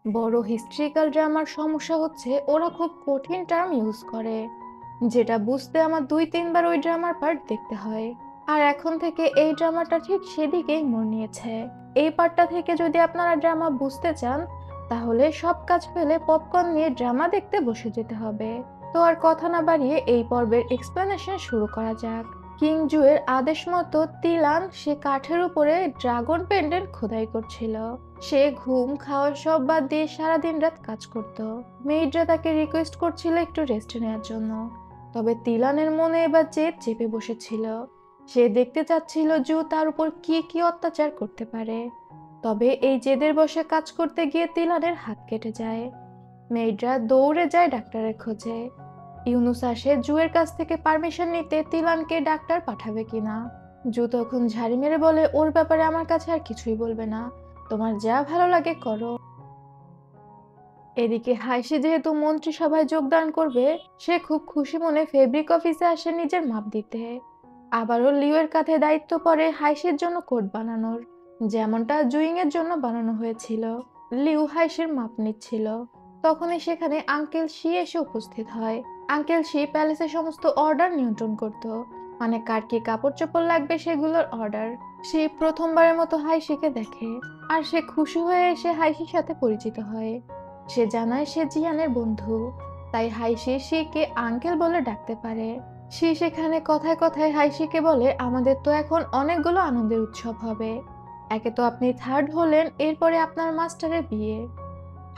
বড় হিস্ট্রিক্যাল ড্রামার সমস্যা হচ্ছে ওরা খুব কঠিন টার্ম ইউজ করে, যেটা বুঝতে আমার 2-3 বার ওই ড্রামার পার্ট দেখতে হয়। আর এখন থেকে এই ড্রামাটা ঠিক সেদিকেই মোড় নিয়েছে। এই পার্টটা থেকে যদি আপনারা ড্রামা বুঝতে চান, তাহলে সব কাজ ফেলে পপকর্ন নিয়ে ড্রামা দেখতে বসে যেতে হবে। তো আর কথা না বাড়িয়ে এই পর্বের এক্সপ্লেনেশন শুরু করা যাক। কিং জুয়ের আদেশ মতো তিলান সে কাঠের উপরে ড্রাগন পেন্ডেন্ট খোদাই করছিল। সে ঘুম খাওয়া সব বাদ দিয়ে সারাদিন রাত কাজ করত। মেয়েডরা তাকে রিকোয়েস্ট করছিল একটু রেস্ট নেওয়ার জন্য। তবে তিলানের মনে এবার জেদ চেপে বসেছিল। সে দেখতে চাচ্ছিল জু তার উপর কি কি অত্যাচার করতে পারে। তবে এই জেদের বসে কাজ করতে গিয়ে তিলানের হাত কেটে যায়। মেয়েডরা দৌড়ে যায় ডাক্তারের খোঁজে। ইউনুস আসে জুয়ের কাছ থেকে পারমিশন নিতে তিলানকে ডাক্তার পাঠাবে কিনা। জু তখন ঝাড়ি মেরে বলে, ওর ব্যাপারে আমার কাছে আর কিছুই বলবে না, তোমার যা ভালো লাগে করো। এদিকে হাইসি যেহেতু মন্ত্রিসভায় যোগদান করবে, সে খুব খুশি মনে ফেব্রিক অফিসে আসে নিজের মাপ দিতে। আবারও লিওর কাঁধে দায়িত্ব পড়ে হাইসির জন্য কোট বানানোর, যেমনটা জুইং এর জন্য বানানো হয়েছিল। লিউ হাইসির মাপ নিচ্ছিল। তখনই সেখানে আঙ্কেল শি এসে উপস্থিত হয়। আঙ্কেল শি প্যালেসের সমস্ত অর্ডার নিয়ন্ত্রণ করত, মানে কার কি কাপড় চোপড় লাগবে সেগুলোর অর্ডার। সে প্রথমবারের মতো হাইসিকে দেখে, আর সে খুশি হয়ে এসে হাইসির সাথে পরিচিত হয়। সে জানায় সে জিয়ানের বন্ধু, তাই হাইসি শিকে আঙ্কেল বলে ডাকতে পারে। সে সেখানে কথায় কথায় হাইসিকে বলে, আমাদের তো এখন অনেকগুলো আনন্দের উৎসব হবে। একে তো আপনি থার্ড হলেন, এরপরে আপনার মাস্টারের বিয়ে।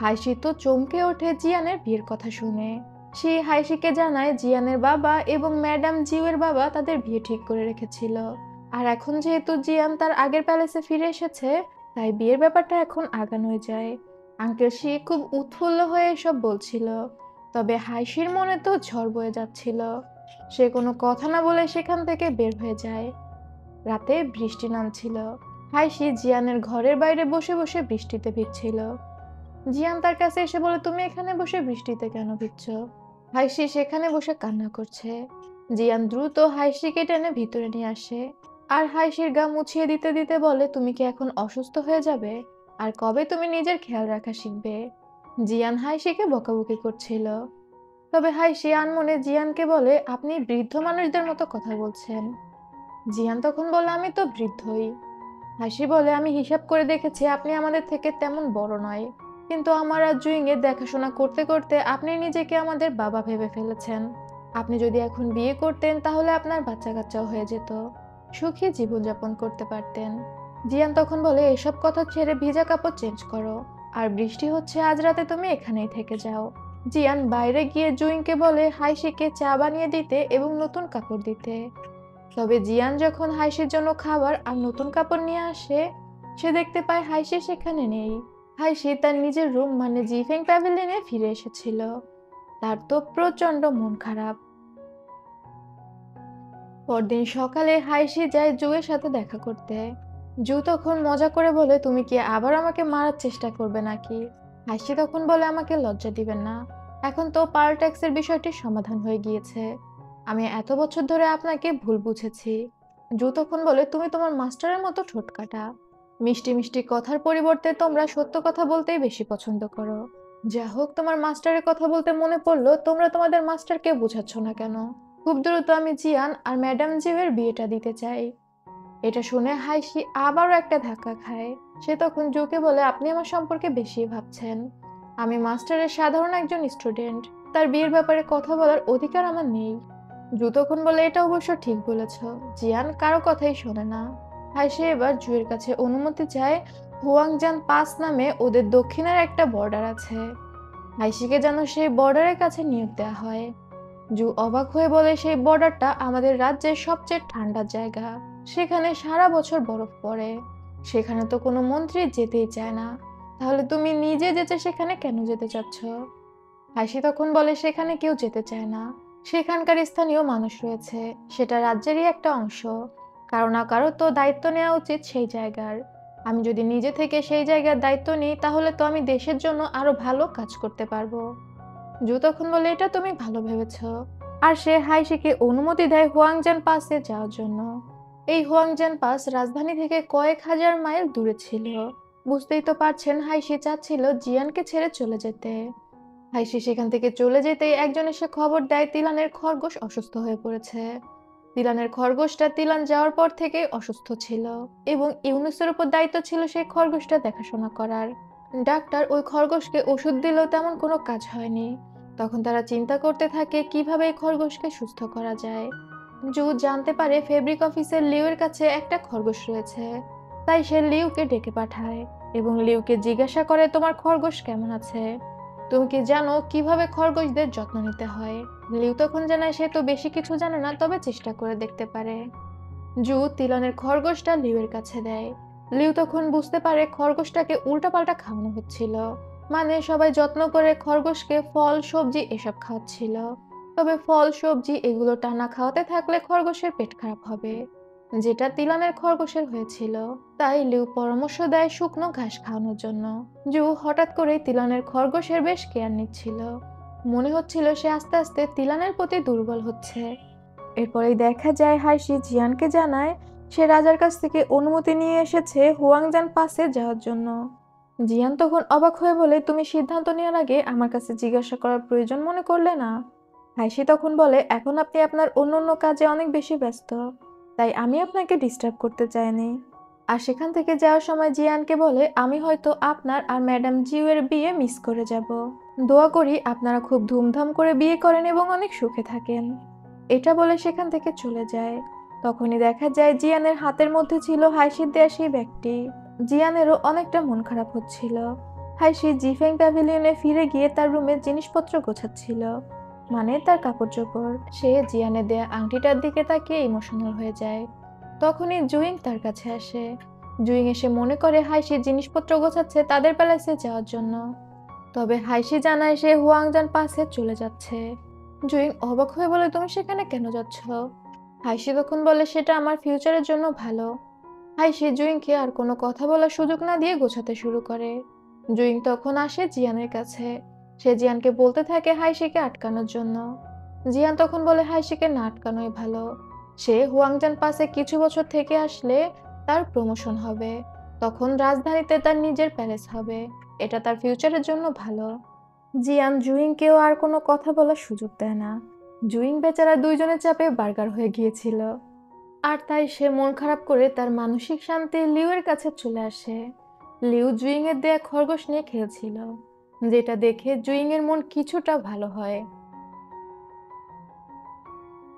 হাইসি তো চমকে ওঠে জিয়ানের বিয়ের কথা শুনে। সে হাইসিকে জানায় জিয়ানের বাবা এবং ম্যাডাম জিউয়ের বাবা তাদের বিয়ে ঠিক করে রেখেছিল। আর এখন যেহেতু জিয়ান তার আগের প্যালেসে ফিরে এসেছে, তাই বিয়ের ব্যাপারটা এখন আগানোই যায়। আঙ্কেল শি খুব উৎফুল্ল হয়ে এসব বলছিল। তবে হাইসির মনে তো ঝড় বয়ে যাচ্ছিল। সে কোনো কথা না বলে সেখান থেকে বের হয়ে যায়। রাতে বৃষ্টি নামছিল। হাইসি জিয়ানের ঘরের বাইরে বসে বসে বৃষ্টিতে ভিজছিল। জিয়ান তার কাছে এসে বলে, তুমি এখানে বসে বৃষ্টিতে কেন ভিজছো? হাইসি সেখানে বসে কান্না করছে। জিয়ান দ্রুত হাইসিকে টেনে ভিতরে নিয়ে আসে, আর হাইসির গা মুছিয়ে দিতে দিতে বলে, তুমি কি এখন অসুস্থ হয়ে যাবে? আর কবে তুমি নিজের খেয়াল রাখা শিখবে? জিয়ান হাইসিকে বকাবকি করছিল। তবে হাইসি আনমনে জিয়ানকে বলে, আপনি বৃদ্ধ মানুষদের মতো কথা বলছেন। জিয়ান তখন বলে, আমি তো বৃদ্ধই। হাসি বলে, আমি হিসাব করে দেখেছি আপনি আমাদের থেকে তেমন বড় নয়, কিন্তু আমার আর জুইং এর দেখাশোনা করতে করতে আপনি নিজেকে আমাদের বাবা ভেবে ফেলেছেন। আপনি যদি এখন বিয়ে করতেন তাহলে আপনার বাচ্চা কাচ্চাও হয়ে যেত, সুখী জীবনযাপন করতে পারতেন। জিয়ান তখন বলে, এসব কথা ছেড়ে ভিজা কাপড় চেঞ্জ করো, আর বৃষ্টি হচ্ছে, আজ রাতে তুমি এখানেই থেকে যাও। জিয়ান বাইরে গিয়ে জুইংকে বলে হাইসিকে চা বানিয়ে দিতে এবং নতুন কাপড় দিতে। তবে জিয়ান যখন হাইসির জন্য খাবার আর নতুন কাপড় নিয়ে আসে, সে দেখতে পায় হাইসি সেখানে নেই। হাইসি তার নিজের রুম মানে জিফেং প্যাভিলিয়নে ফিরে এসেছিল। তার তো প্রচন্ড মন খারাপ। পরদিন সকালে হাইসি যায় জুয়ের সাথে দেখা করতে। জু তখন মজা করে বলে, তুমি কি আবার আমাকে মারার চেষ্টা করবে নাকি? হাইসি তখন বলে, আমাকে লজ্জা দিবেন না, এখন তো পার ট্যাক্সের বিষয়টি সমাধান হয়ে গিয়েছে। আমি এত বছর ধরে আপনাকে ভুল বুঝেছি। জু তখন বলে, তুমি তোমার মাস্টারের মতো ঠোঁট কাটা। মিষ্টি মিষ্টি কথার পরিবর্তে তোমরা সত্য কথা বলতেই বেশি পছন্দ করো। যা হোক, তোমার মাস্টারের কথা বলতে মনে পড়লো, তোমরা তোমাদের মাস্টারকে বোঝাচ্ছ না কেন? খুব দ্রুত আমি জিয়ান আর ম্যাডাম জিউয়ের বিয়েটা দিতে চাই। এটা শুনে হাইসি আবারও একটা ধাক্কা খায়। সে তখন জুকে বলে, আপনি আমার সম্পর্কে বেশি ভাবছেন। আমি মাস্টারের সাধারণ একজন স্টুডেন্ট, তার বিয়ের ব্যাপারে কথা বলার অধিকার আমার নেই। জু তখন বলে, এটা অবশ্য ঠিক বলেছ। জিয়ান কারো কথাই শোনে না। হাইসি এবার জুয়ের কাছে অনুমতি চায়। হুয়াংজান পাস নামে ওদের দক্ষিণের একটা বর্ডার আছে। হাইসিকে যেন সেই বর্ডারের কাছে নিয়োগ দেওয়া হয়। জু অবাক হয়ে বলে, সেই বর্ডারটা আমাদের রাজ্যের সবচেয়ে ঠান্ডা জায়গা, সেখানে সারা বছর বরফ পড়ে। সেখানে তো কোনো মন্ত্রী যেতেই চায় না। তাহলে তুমি নিজে যেতে সেখানে কেন যেতে চাচ্ছ? হাসি তখন বলে, সেখানে কেউ যেতে চায় না, সেখানকার স্থানীয় মানুষ রয়েছে, সেটা রাজ্যেরই একটা অংশ। কারো না কারো তো দায়িত্ব নেওয়া উচিত সেই জায়গার। আমি যদি নিজে থেকে সেই জায়গার দায়িত্ব নিই, তাহলে তো আমি দেশের জন্য আরো ভালো কাজ করতে পারবো। জু তখন বলে, এটা তুমি ভালো ভেবেছ। আর সে হাইসিকে অনুমতি দেয় হুয়াংজান পাসে যাওয়ার জন্য। এই হুয়াংজান পাস রাজধানী থেকে কয়েক হাজার মাইল দূরে ছিল। বুঝতেই তো পারছেন হাইশি চাচ্ছিল জিয়ানকে ছেড়ে চলে যেতে। হাইশি সেখান থেকে চলে যেতেই একজন এসে খবর দেয় তিলানের খরগোশ অসুস্থ হয়ে পড়েছে। তিলানের খরগোশটা তিলান যাওয়ার পর থেকে অসুস্থ ছিল এবং ইউনুসের উপর দায়িত্ব ছিল সেই খরগোশটা দেখাশোনা করার। ডাক্তার ওই খরগোশকে ওষুধ দিলেও তেমন কোনো কাজ হয়নি। তখন তারা চিন্তা করতে থাকে কিভাবে এই খরগোশকে সুস্থ করা যায়। জু জানতে পারে ফেব্রিক অফিসের লিউয়ের কাছে একটা খরগোশ রয়েছে। তাই সে লিউকে ডেকে পাঠায় এবং লিউকে জিজ্ঞাসা করে তোমার খরগোশ কেমন আছে, তুমি কি জানো কিভাবে খরগোশদের যত্ন নিতে হয়। লিউ তখন জানায় সে তো বেশি কিছু জানে না, তবে চেষ্টা করে দেখতে পারে। জু তিলনের খরগোশটা লিউয়ের কাছে দেয়। লিউ তখন বুঝতে পারে খরগোশটাকে উল্টাপাল্টা খাওয়ানো হচ্ছিল, মানে সবাই যত্ন করে খরগোশকে ফল সবজি এসব খাওয়াচ্ছিল। তবে ফল সবজি এগুলো টানা খাওয়াতে থাকলে খরগোশের পেট খারাপ হবে, যেটা তিলানের খরগোশের হয়েছিল। তাই লিউ পরামর্শ দেয় শুকনো ঘাস খাওয়ানোর জন্য। জু হঠাৎ করেই তিলানের খরগোশের বেশ কেয়ার নিচ্ছিল। মনে হচ্ছিল সে আস্তে আস্তে তিলানের প্রতি দুর্বল হচ্ছে। এরপরেই দেখা যায় হাইশি জিয়ানকে জানায় সে রাজার কাছ থেকে অনুমতি নিয়ে এসেছে হুয়াংজান পাসে যাওয়ার জন্য। জিয়ান তখন অবাক হয়ে বলে, তুমি সিদ্ধান্ত নেওয়ার আগে আমার কাছে জিজ্ঞাসা করার প্রয়োজন মনে করলে না? হাইশি তখন বলে, এখন আপনি আপনার অন্য কাজে অনেক বেশি ব্যস্ত, তাই আমি আপনাকে ডিস্টার্ব করতে চাইনি। আর সেখান থেকে যাওয়ার সময় জিয়ানকে বলে, আমি হয়তো আপনার আর ম্যাডাম জিউয়ের বিয়ে মিস করে যাব। দোয়া করি আপনারা খুব ধুমধাম করে বিয়ে করেন এবং অনেক সুখে থাকেন। এটা বলে সেখান থেকে চলে যায়। তখনই দেখা যায় জিয়ানের হাতের মধ্যে ছিল হাইশির দেয়া সেই ব্যাগটি। জিয়ানেরও অনেকটা মন খারাপ হচ্ছিল। হাইশি জিফেং প্যাভিলিয়নে ফিরে গিয়ে তার রুমের জিনিসপত্র গোছাচ্ছিল, মানে তার কাপড় চোপড়। সে জিয়ানের দেয়া আংটিটার দিকে তাকিয়ে ইমোশনাল হয়ে যায়। তখনই জুইং তার কাছে আসে। জুইং এসে মনে করে হাইশি জিনিসপত্র গোছাচ্ছে তাদের প্যালেসে যাওয়ার জন্য। তবে হাইশি জানায় সে হুয়াংজান পাসে চলে যাচ্ছে। জুইং অবাক হয়ে বলে, তুমি সেখানে কেন যাচ্ছ? হাইশি তখন বলে, সেটা আমার ফিউচারের জন্য ভালো। হাইশি জুইংকে আর কোনো কথা বলার সুযোগ না দিয়ে গোছাতে শুরু করে। জুইং তখন আসে জিয়ানের কাছে। সে জিয়ানকে বলতে থাকে হাইশিকে আটকানোর জন্য। জিয়ান তখন বলে হাইশিকে না আটকানোই ভালো। সে হুয়াংজান পাসে কিছু বছর থেকে আসলে তার প্রমোশন হবে, তখন রাজধানীতে তার নিজের প্যালেস হবে, এটা তার ফিউচারের জন্য ভালো। জিয়ান জুইংকেও আর কোনো কথা বলার সুযোগ দেয় না। জুইং বেচারা দুইজনের চাপে বার্গার হয়ে গিয়েছিল, আর তাই সে মন খারাপ করে তার মানসিক শান্তি লিউয়ের কাছে চলে আসে। লিউ জুইং এর দেয়া খরগোশ নিয়ে খেলছিল, যেটা দেখে জুইং এর মন কিছুটা ভালো হয়।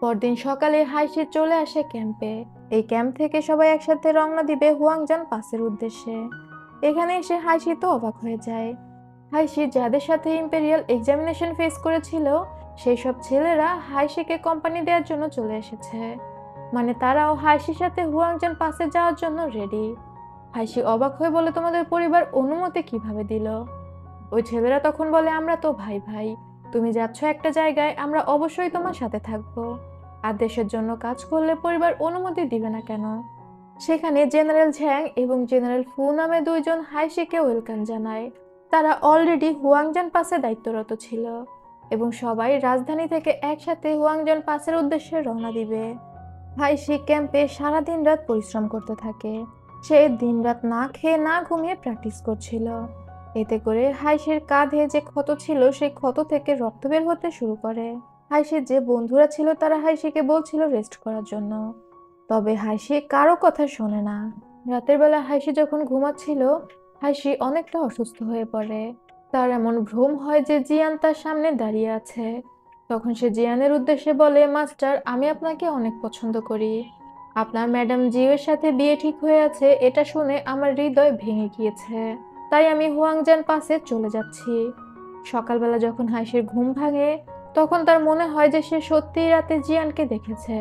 পরদিন সকালে হাইশি চলে আসে ক্যাম্পে। এই ক্যাম্প থেকে সবাই একসাথে রওনা দিবে হুয়াংজান পাসের উদ্দেশ্যে। এখানে এসে হাইশি তো অবাক হয়ে যায়। হাইশি যাদের সাথে ইম্পেরিয়াল এক্সামিনেশন ফেস করেছিল সেই সব ছেলেরা হাইশিকে কোম্পানি দেওয়ার জন্য চলে এসেছে, মানে তারাও হাইশির সাথে হুয়াংজান পাসে যাওয়ার জন্য রেডি। হাইশি অবাক হয়ে বলে, তোমাদের পরিবার অনুমতি কিভাবে দিল? ওই ছেলেরা তখন বলে, আমরা তো ভাই ভাই, তুমি যাচ্ছ একটা জায়গায়, আমরা অবশ্যই তোমার সাথে থাকবো। আর দেশের জন্য কাজ করলে পরিবার অনুমতি দিবে না কেন? সেখানে জেনারেল ঝ্যাং এবং জেনারেল ফু নামে দুইজন হাইশিকে ওয়েলকাম জানায়। তারা অলরেডি হুয়াংজান পাসে দায়িত্বরত ছিল এবং সবাই রাজধানী থেকে একসাথে হুয়াংজান পাসের উদ্দেশ্যে রওনা দিবে। হাইশি ক্যাম্পে সারাদিন রাত পরিশ্রম করতে থাকে। সে দিনরাত না খেয়ে না ঘুমিয়ে প্র্যাকটিস করছিল। এতে করে হাইশির কাঁধে যে ক্ষত ছিল সেই ক্ষত থেকে রক্ত বের হতে শুরু করে। হাইশির যে বন্ধুরা ছিল তারা হাইশিকে বলছিল রেস্ট করার জন্য, তবে হাইশি কারো কথা শোনে না। রাতের বেলা হাইশি যখন ঘুমাচ্ছিল, হাইশি অনেকটা অসুস্থ হয়ে পড়ে। তার এমন ভ্রম হয় যে জিয়ান তার সামনে দাঁড়িয়ে আছে। তখন সে জিয়ানের উদ্দেশ্যে বলে, মাস্টার, আমি আপনাকে অনেক পছন্দ করি। আপনার ম্যাডাম জিওর সাথে বিয়ে ঠিক হয়ে আছে, এটা শুনে আমার হৃদয় ভেঙে গিয়েছে। তাই আমি হুয়াংজান পাসে চলে যাচ্ছি। সকালবেলা যখন হাইশির ঘুম ভাঙে, তখন তার মনে হয় যে সে সত্যিই রাতে জিয়ানকে দেখেছে।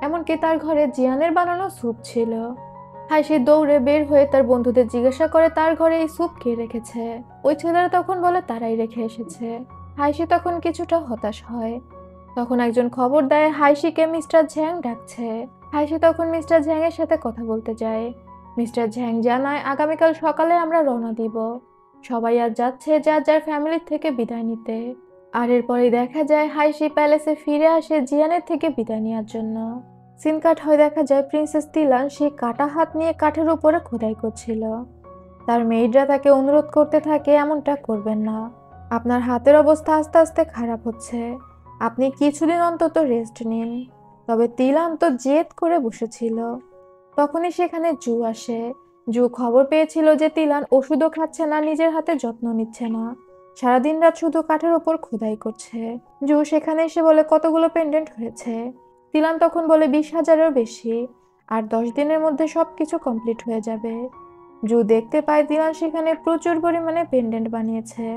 এমনকি তার ঘরে জিয়ানের বানানো স্যুপ ছিল। হাইশি দৌড়ে বের হয়ে তার বন্ধুদের জিজ্ঞাসা করে তার ঘরে এই স্যুপ কে রেখেছে। ওই ছেলেরা তখন বলে তারাই রেখে এসেছে। হাইশি তখন কিছুটা হতাশ হয়। তখন একজন খবর দেয় হাইশিকে মিস্টার ঝ্যাং ডাকছে। হাইশি তখন মিস্টার ঝ্যাং এর সাথে কথা বলতে যায়। মিস্টার ঝ্যাং জানায়, আগামীকাল সকালে আমরা রওনা দিব। সবাই আজ যাচ্ছে যার যার ফ্যামিলির থেকে বিদায় নিতে। আর এরপরে দেখা যায় হাইশি প্যালেসে ফিরে আসে জিয়ানের থেকে বিদায় নেওয়ার জন্য। সিন কাট হয়ে দেখা যায় প্রিন্সেস তিলান সেই কাটা হাত নিয়ে কাঠের উপরে খোদাই করছিল। তার মেয়েরা তাকে অনুরোধ করতে থাকে এমনটা করবেন না, আপনার হাতের অবস্থা আস্তে আস্তে খারাপ হচ্ছে, আপনি কিছুদিন অন্তত রেস্ট নিন। তবে তিলান তো জেদ করে বসেছিল। তখনই সেখানে জু আসে। জু খবর পেয়েছিল যে তিলান ওষুধও খাচ্ছে না, নিজের হাতে যত্ন নিচ্ছে না, সারাদিন রাত শুধু কাঠের ওপর খোদাই করছে। জু সেখানে এসে বলে কতগুলো পেন্ডেন্ট হয়েছে। তিলান তখন বলে 20,000-এরও বেশি, আর 10 দিনের মধ্যে সবকিছু কমপ্লিট হয়ে যাবে। জু দেখতে পায় তিলান সেখানে প্রচুর পরিমাণে পেন্ডেন্ট বানিয়েছে।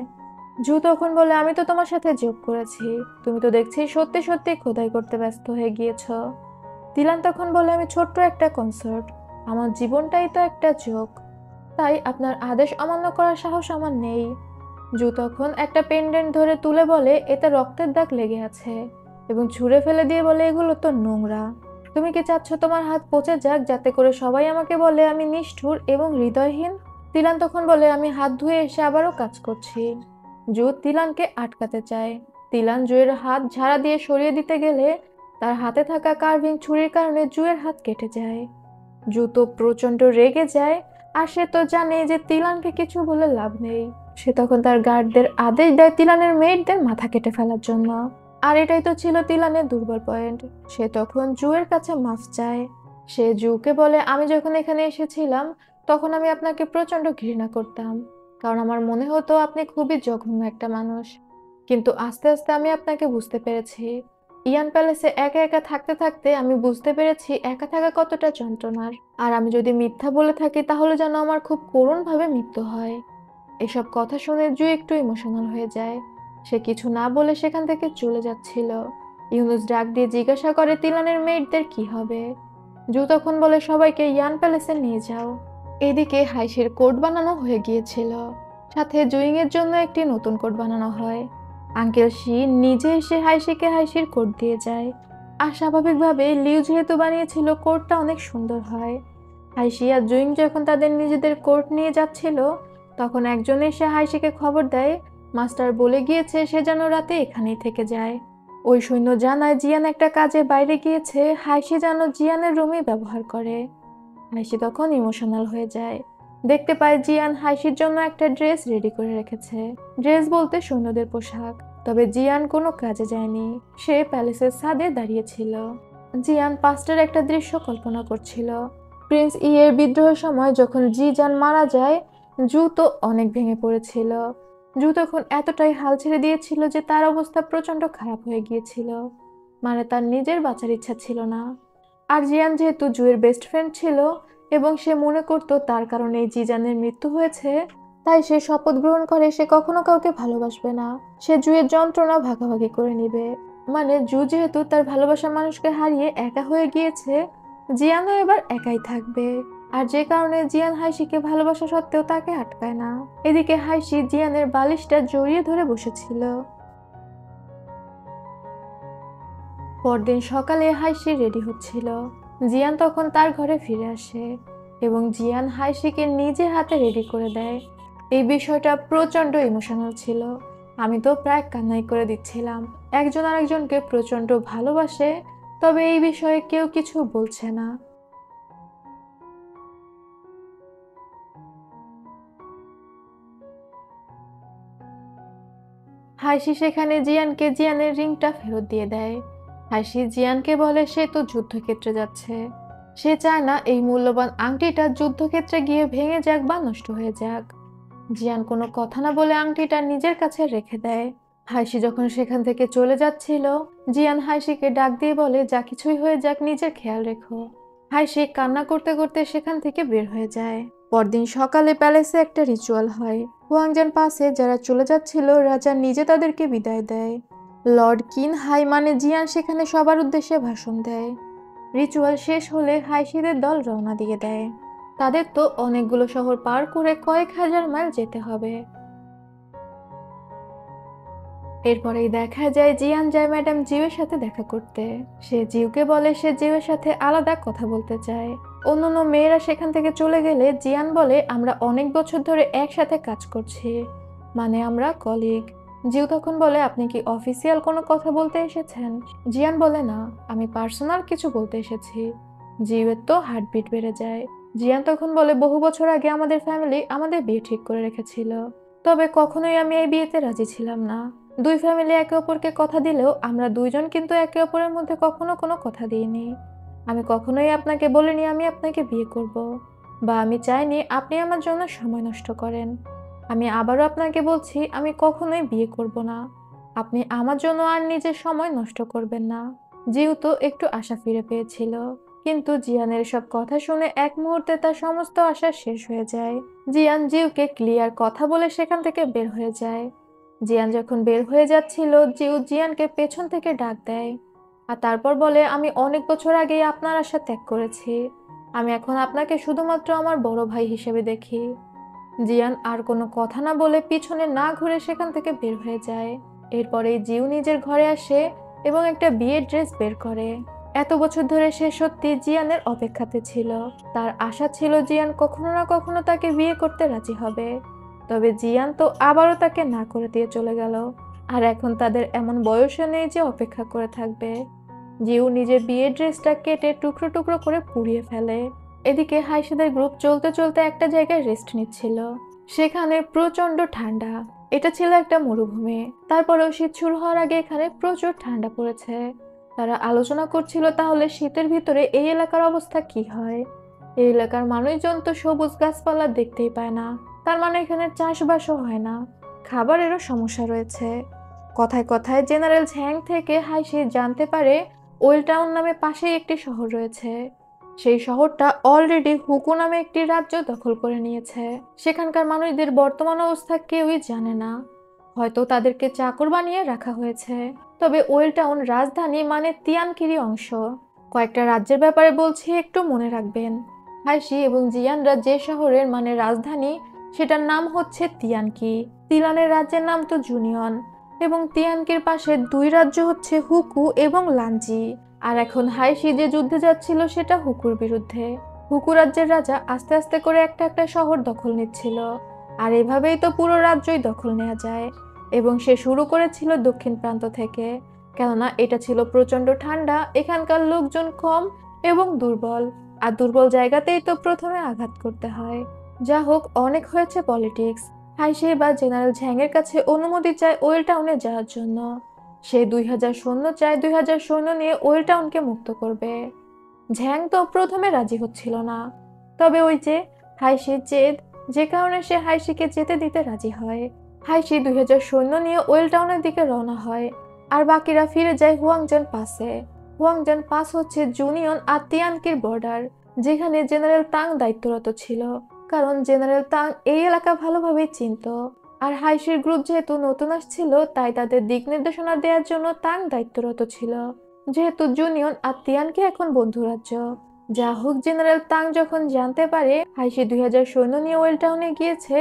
জু তখন বলে আমি তো তোমার সাথে যোগ করেছি, তুমি তো দেখছি সত্যি সত্যি খোদাই করতে ব্যস্ত হয়ে গিয়েছো। তিলান তখন বলে আমি ছোট্ট একটা কনসার্ট, আমার জীবনটাই তো একটা যোগ, তাই আপনার আদেশ অমান্য করার সাহস আমার নেই। জু তখন একটা পেন্ডেন্ট ধরে তুলে বলে এতে রক্তের দাগ লেগে আছে, এবং ছুঁড়ে ফেলে দিয়ে বলে এগুলো তো নোংরা, তুমি কি চাচ্ছ তোমার হাত পচে যাক যাতে করে সবাই আমাকে বলে আমি নিষ্ঠুর এবং হৃদয়হীন? তিলান তখন বলে আমি হাত ধুয়ে এসে আবারও কাজ করছি। জু তিলানকে আটকাতে চায়। তিলান জুয়ের হাত ঝাড়া দিয়ে সরিয়ে দিতে গেলে তার হাতে থাকা কার্ভিং ছুরির কারণে জুয়ের হাত কেটে যায়। জু তো প্রচন্ড রেগে যায়, আর সে তো জানে যে তিলানকে কিছু বলে লাভ নেই। সে তখন তার গার্ডদের আদেশ দেয় তিলানের মেয়েদের মাথা কেটে ফেলার জন্য। আর এটাই তো ছিল তিলানের দুর্বল পয়েন্ট। সে তখন জুয়ের কাছে মাফ চায়। সে জুকে বলে আমি যখন এখানে এসেছিলাম তখন আমি আপনাকে প্রচন্ড ঘৃণা করতাম, কারণ আমার মনে হতো আপনি খুবই জঘন্য একটা মানুষ। কিন্তু আস্তে আস্তে আমি আপনাকে বুঝতে পেরেছি। ইয়ান প্যালেসে একা একা থাকতে থাকতে আমি বুঝতে পেরেছি একা থাকা কতটা যন্ত্রণার। আর আমি যদি মিথ্যা বলে থাকি তাহলে যেন আমার খুব করুণভাবে মৃত্যু হয়। এসব কথা শুনে জু একটু ইমোশনাল হয়ে যায়। সে কিছু না বলে সেখান থেকে চলে যাচ্ছিল। ইউনুস ডাক দিয়ে জিজ্ঞাসা করে তিলানের মেয়েদের কি হবে। জু তখন বলে সবাইকে ইয়ান প্যালেসে নিয়ে যাও। এদিকে হাইসির কোট বানানো হয়ে গিয়েছিল, সাথে জুইং এর জন্য একটি নতুন কোট বানানো হয়। আঙ্কেল শি নিজে এসে হাইসিকে হাইসির কোট দিয়ে যায়। আর স্বাভাবিকভাবে লিউ যেহেতু বানিয়েছিল কোটটা অনেক সুন্দর হয়। হাইসি আর জুইং যখন তাদের নিজেদের কোট নিয়ে যাচ্ছিল তখন একজন এসে হাইসিকে খবর দেয় মাস্টার বলে গিয়েছে সে যেন রাতে এখানেই থেকে যায়। ওই সৈন্য জানায় জিয়ান একটা কাজে বাইরে গিয়েছে, হাইসি যেন জিয়ানের রুমই ব্যবহার করে। হাইসি তখন ইমোশনাল হয়ে যায়। দেখতে পায় জিয়ান হাইসির জন্য একটা ড্রেস রেডি করে রেখেছে। ড্রেস বলতে সৈন্যদের পোশাক। তবে জিয়ান কোনো কাজে যায়নি, সে প্যালেসের ছাদে দাঁড়িয়েছিল। জিয়ান পাস্টের একটা দৃশ্য কল্পনা করছিল। প্রিন্স ইয়ের বিদ্রোহের সময় যখন জিজান মারা যায়, জু তো অনেক ভেঙে পড়েছিল। জু তখন এতটাই হাল ছেড়ে দিয়েছিল যে তার অবস্থা প্রচন্ড খারাপ হয়ে গিয়েছিল, মানে তার নিজের বাঁচার ইচ্ছা ছিল না। আর জিয়ান যেহেতু জুয়ের বেস্ট ফ্রেন্ড ছিল এবং সে মনে করত তার কারণে জিজানের মৃত্যু হয়েছে, তাই সে শপথ গ্রহণ করে সে কখনো কাউকে ভালোবাসবে না, সে জুয়ের যন্ত্রণা ভাগাভাগি করে নিবে। মানে জু যেহেতু তার ভালোবাসার মানুষকে হারিয়ে একা হয়ে গিয়েছে, জিয়ানও এবার একাই থাকবে। আর যে কারণে জিয়ান হাইসিকে ভালোবাসা সত্ত্বেও তাকে আটকায় না। এদিকে হাইসি জিয়ানের বালিশটা জড়িয়ে ধরে বসেছিল। পরদিন সকালে হাইসি রেডি হচ্ছিল। জিয়ান তখন তার ঘরে ফিরে আসে এবং জিয়ান হাইসিকে নিজে হাতে রেডি করে দেয়। এই বিষয়টা প্রচন্ড ইমোশনাল ছিল। আমি তো প্রায় কান্নাই করে দিচ্ছিলাম। একজন আরেকজনকে প্রচন্ড ভালোবাসে, তবে এই বিষয়ে কেউ কিছু বলছে না। হাইসি সেখানে জিয়ানকে জিয়ানের রিংটা ফেরত দিয়ে দেয়। হাইসি জিয়ানকে বলে সে তো যুদ্ধক্ষেত্রে যাচ্ছে, সে চায় না এই মূল্যবান আংটিটা যুদ্ধক্ষেত্রে গিয়ে ভেঙে যাক বা নষ্ট হয়ে যাক। জিয়ান কোনো কথা না বলে আংটিটা নিজের কাছে রেখে দেয়। হাইসি যখন সেখান থেকে চলে যাচ্ছিল, জিয়ান হাইসিকে ডাক দিয়ে বলে যা কিছুই হয়ে যাক নিজের খেয়াল রেখো। হাইসি কান্না করতে করতে সেখান থেকে বের হয়ে যায়। পরদিন সকালে প্যালেসে একটা রিচুয়াল হয়। হুয়াংজান পাসে যারা চলে যাচ্ছিল রাজা নিজে তাদেরকে বিদায় দেয়। লর্ড কিন হাই মানে জিয়ান সেখানে সবার উদ্দেশ্যে ভাষণ দেয়। রিচুয়াল শেষ হলে হাইসিদের দল রওনা দিয়ে দেয়। তাদের তো অনেকগুলো শহর পার করে কয়েক হাজার মাইল যেতে হবে। এরপরেই দেখা যায় জিয়ান যায় ম্যাডাম জিউয়ের সাথে দেখা করতে। সে জিউকে বলে সে জিউয়ের সাথে আলাদা কথা বলতে চায়। অন্যান্য মেয়েরা সেখান থেকে চলে গেলে জিয়ান বলে আমরা অনেক বছর ধরে একসাথে কাজ করছি, মানে আমরা কলিগ। জিউ তখন বলে আপনি কি অফিসিয়াল কোনো কথা বলতে এসেছেন? জিয়ান বলে না, আমি পার্সোনাল কিছু বলতে এসেছি। জিউয়ের তো হার্টবিট বেড়ে যায়। জিয়ান তখন বলে, বহু বছর আগে আমাদের ফ্যামিলি আমাদের বিয়ে ঠিক করে রেখেছিল, তবে কখনোই আমি এই বিয়েতে রাজি ছিলাম না। দুই ফ্যামিলি একে অপরকে কথা দিলেও আমরা দুইজন কিন্তু একে অপরের মধ্যে কখনো কোনো কথা দিইনি। আমি কখনোই আপনাকে বলিনি আমি আপনাকে বিয়ে করব, বা আমি চাইনি আপনি আমার জন্য সময় নষ্ট করেন। আমি আবারও আপনাকে বলছি, আমি কখনোই বিয়ে করব না। আপনি আমার জন্য আর নিজের সময় নষ্ট করবেন না। জিউ তো একটু আশা ফিরে পেয়েছিল, কিন্তু জিয়ানের সব কথা শুনে এক মুহূর্তে তার সমস্ত আশা শেষ হয়ে যায়। জিয়ান জিউকে ক্লিয়ার কথা বলে সেখান থেকে বের হয়ে যায়। জিয়ান যখন বের হয়ে যাচ্ছিল, জিউ জিয়ানকে পেছন থেকে ডাক দেয় আর তারপর বলে, আমি অনেক বছর আগেই আপনার আশা ত্যাগ করেছি। আমি এখন আপনাকে শুধুমাত্র আমার বড় ভাই হিসেবে দেখি। জিয়ান আর কোনো কথা না বলে পিছনে না ঘুরে সেখান থেকে বের হয়ে যায়। এরপরে জিউ নিজের ঘরে আসে এবং একটা বিয়ের ড্রেস বের করে। এত বছর ধরে সে সত্যি জিয়ানের অপেক্ষাতে ছিল। তার আশা ছিল জিয়ান কখনো না কখনো তাকে বিয়ে করতে রাজি হবে, তবে জিয়ান তো আবারও তাকে না করে দিয়ে চলে গেল। আর এখন তাদের এমন বয়সও নেই যে অপেক্ষা করে থাকবে। জিউ নিজের বিয়ের ড্রেসটা কেটে টুকরো টুকরো করে পুড়িয়ে ফেলে। এদিকে হাইশিদের গ্রুপ চলতে চলতে একটা জায়গায় রেস্ট নিচ্ছিল। সেখানে প্রচন্ড ঠান্ডা। এটা ছিল একটা মরুভূমি, তারপরেও শীত শুরু হওয়ার আগে এখানে প্রচুর ঠান্ডা পড়েছে। তারা আলোচনা করছিল তাহলে শীতের ভিতরে এই এলাকার অবস্থা কি হয়। এই এলাকার মানুষজন তো সবুজ গাছপালা দেখতেই পায় না, তার মানে এখানে চাষবাসও হয় না, খাবারেরও সমস্যা রয়েছে। কথায় কথায় জেনারেল ঝ্যাং থেকে হাইশি জানতে পারে ওয়েল টাউন নামে পাশেই একটি শহর রয়েছে। সেই শহরটা অলরেডি হুকু নামে একটি রাজ্য দখল করে নিয়েছে। সেখানকার মানুষদের বর্তমান অবস্থা কেউই জানে না, হয়তো তাদেরকে চাকর বানিয়ে রাখা হয়েছে। তবে ওয়েল টাউন রাজধানী মানে তিয়ানকিরি অংশ। কয়েকটা রাজ্যের ব্যাপারে বলছি, একটু মনে রাখবেন। হাইশি এবং জিয়ানরা যে শহরের মানে রাজধানী, সেটার নাম হচ্ছে তিয়ানকি। তিলানের রাজ্যের নাম তো জুনিয়ন, এবং তিয়ানকির পাশে দুই রাজ্য হচ্ছে হুকু এবং লানজি। আর এখন হাইশি যে যুদ্ধে যাচ্ছিল সেটা হুকুর বিরুদ্ধে। হুকু রাজ্যের রাজা আস্তে আস্তে করে একটা একটা শহর দখল নিচ্ছিল, আর এভাবেই তো পুরো রাজ্যই দখল নেওয়া যায়। এবং সে শুরু করেছিল দক্ষিণ প্রান্ত থেকে, কেননা এটা ছিল প্রচন্ড ঠান্ডা, এখানকার লোকজন কম এবং দুর্বল, আর দুর্বল জায়গাতেই তো প্রথমে আঘাত করতে হয়। যা হোক, অনেক হয়েছে পলিটিক্স। হাইশি বা জেনারেল ঝ্যাংয়ের কাছে অনুমতি চায় ওয়েল টাউনে যাওয়ার জন্য। সে 2000 সৈন্য চায়, 2000 সৈন্য নিয়ে ওয়েল টাউনকে মুক্ত করবে। ঝ্যাং তো প্রথমে রাজি হচ্ছিল না, তবে ওই যে হাইশির জেদ, যে কারণে সে হাইশিকে যেতে দিতে রাজি হয়। হাইশি 2000 সৈন্য নিয়ে ওয়েল টাউনের দিকে রওনা হয়, আর বাকিরা ফিরে যায় হুয়াংজান পাসে। হুয়াংজান পাস হচ্ছে জুনিয়ন আর তিয়ানকির বর্ডার, যেখানে জেনারেল তাং দায়িত্বরত ছিল, কারণ জেনারেল তাং এই এলাকা ভালোভাবেই চিনত। আর হাইশির গ্রুপ যেহেতু নতুন আসছিল, তাই তাদের দিক নির্দেশনা দেওয়ার জন্য তাং দায়িত্বরত ছিল, যেহেতু জুনিয়ন আর তিয়ানকি এখন বন্ধু রাজ্য। যা হোক, জেনারেল তাং যখন জানতে পারে হাইশি 2000 সৈন্য নিয়ে ওয়েল টাউনে গিয়েছে,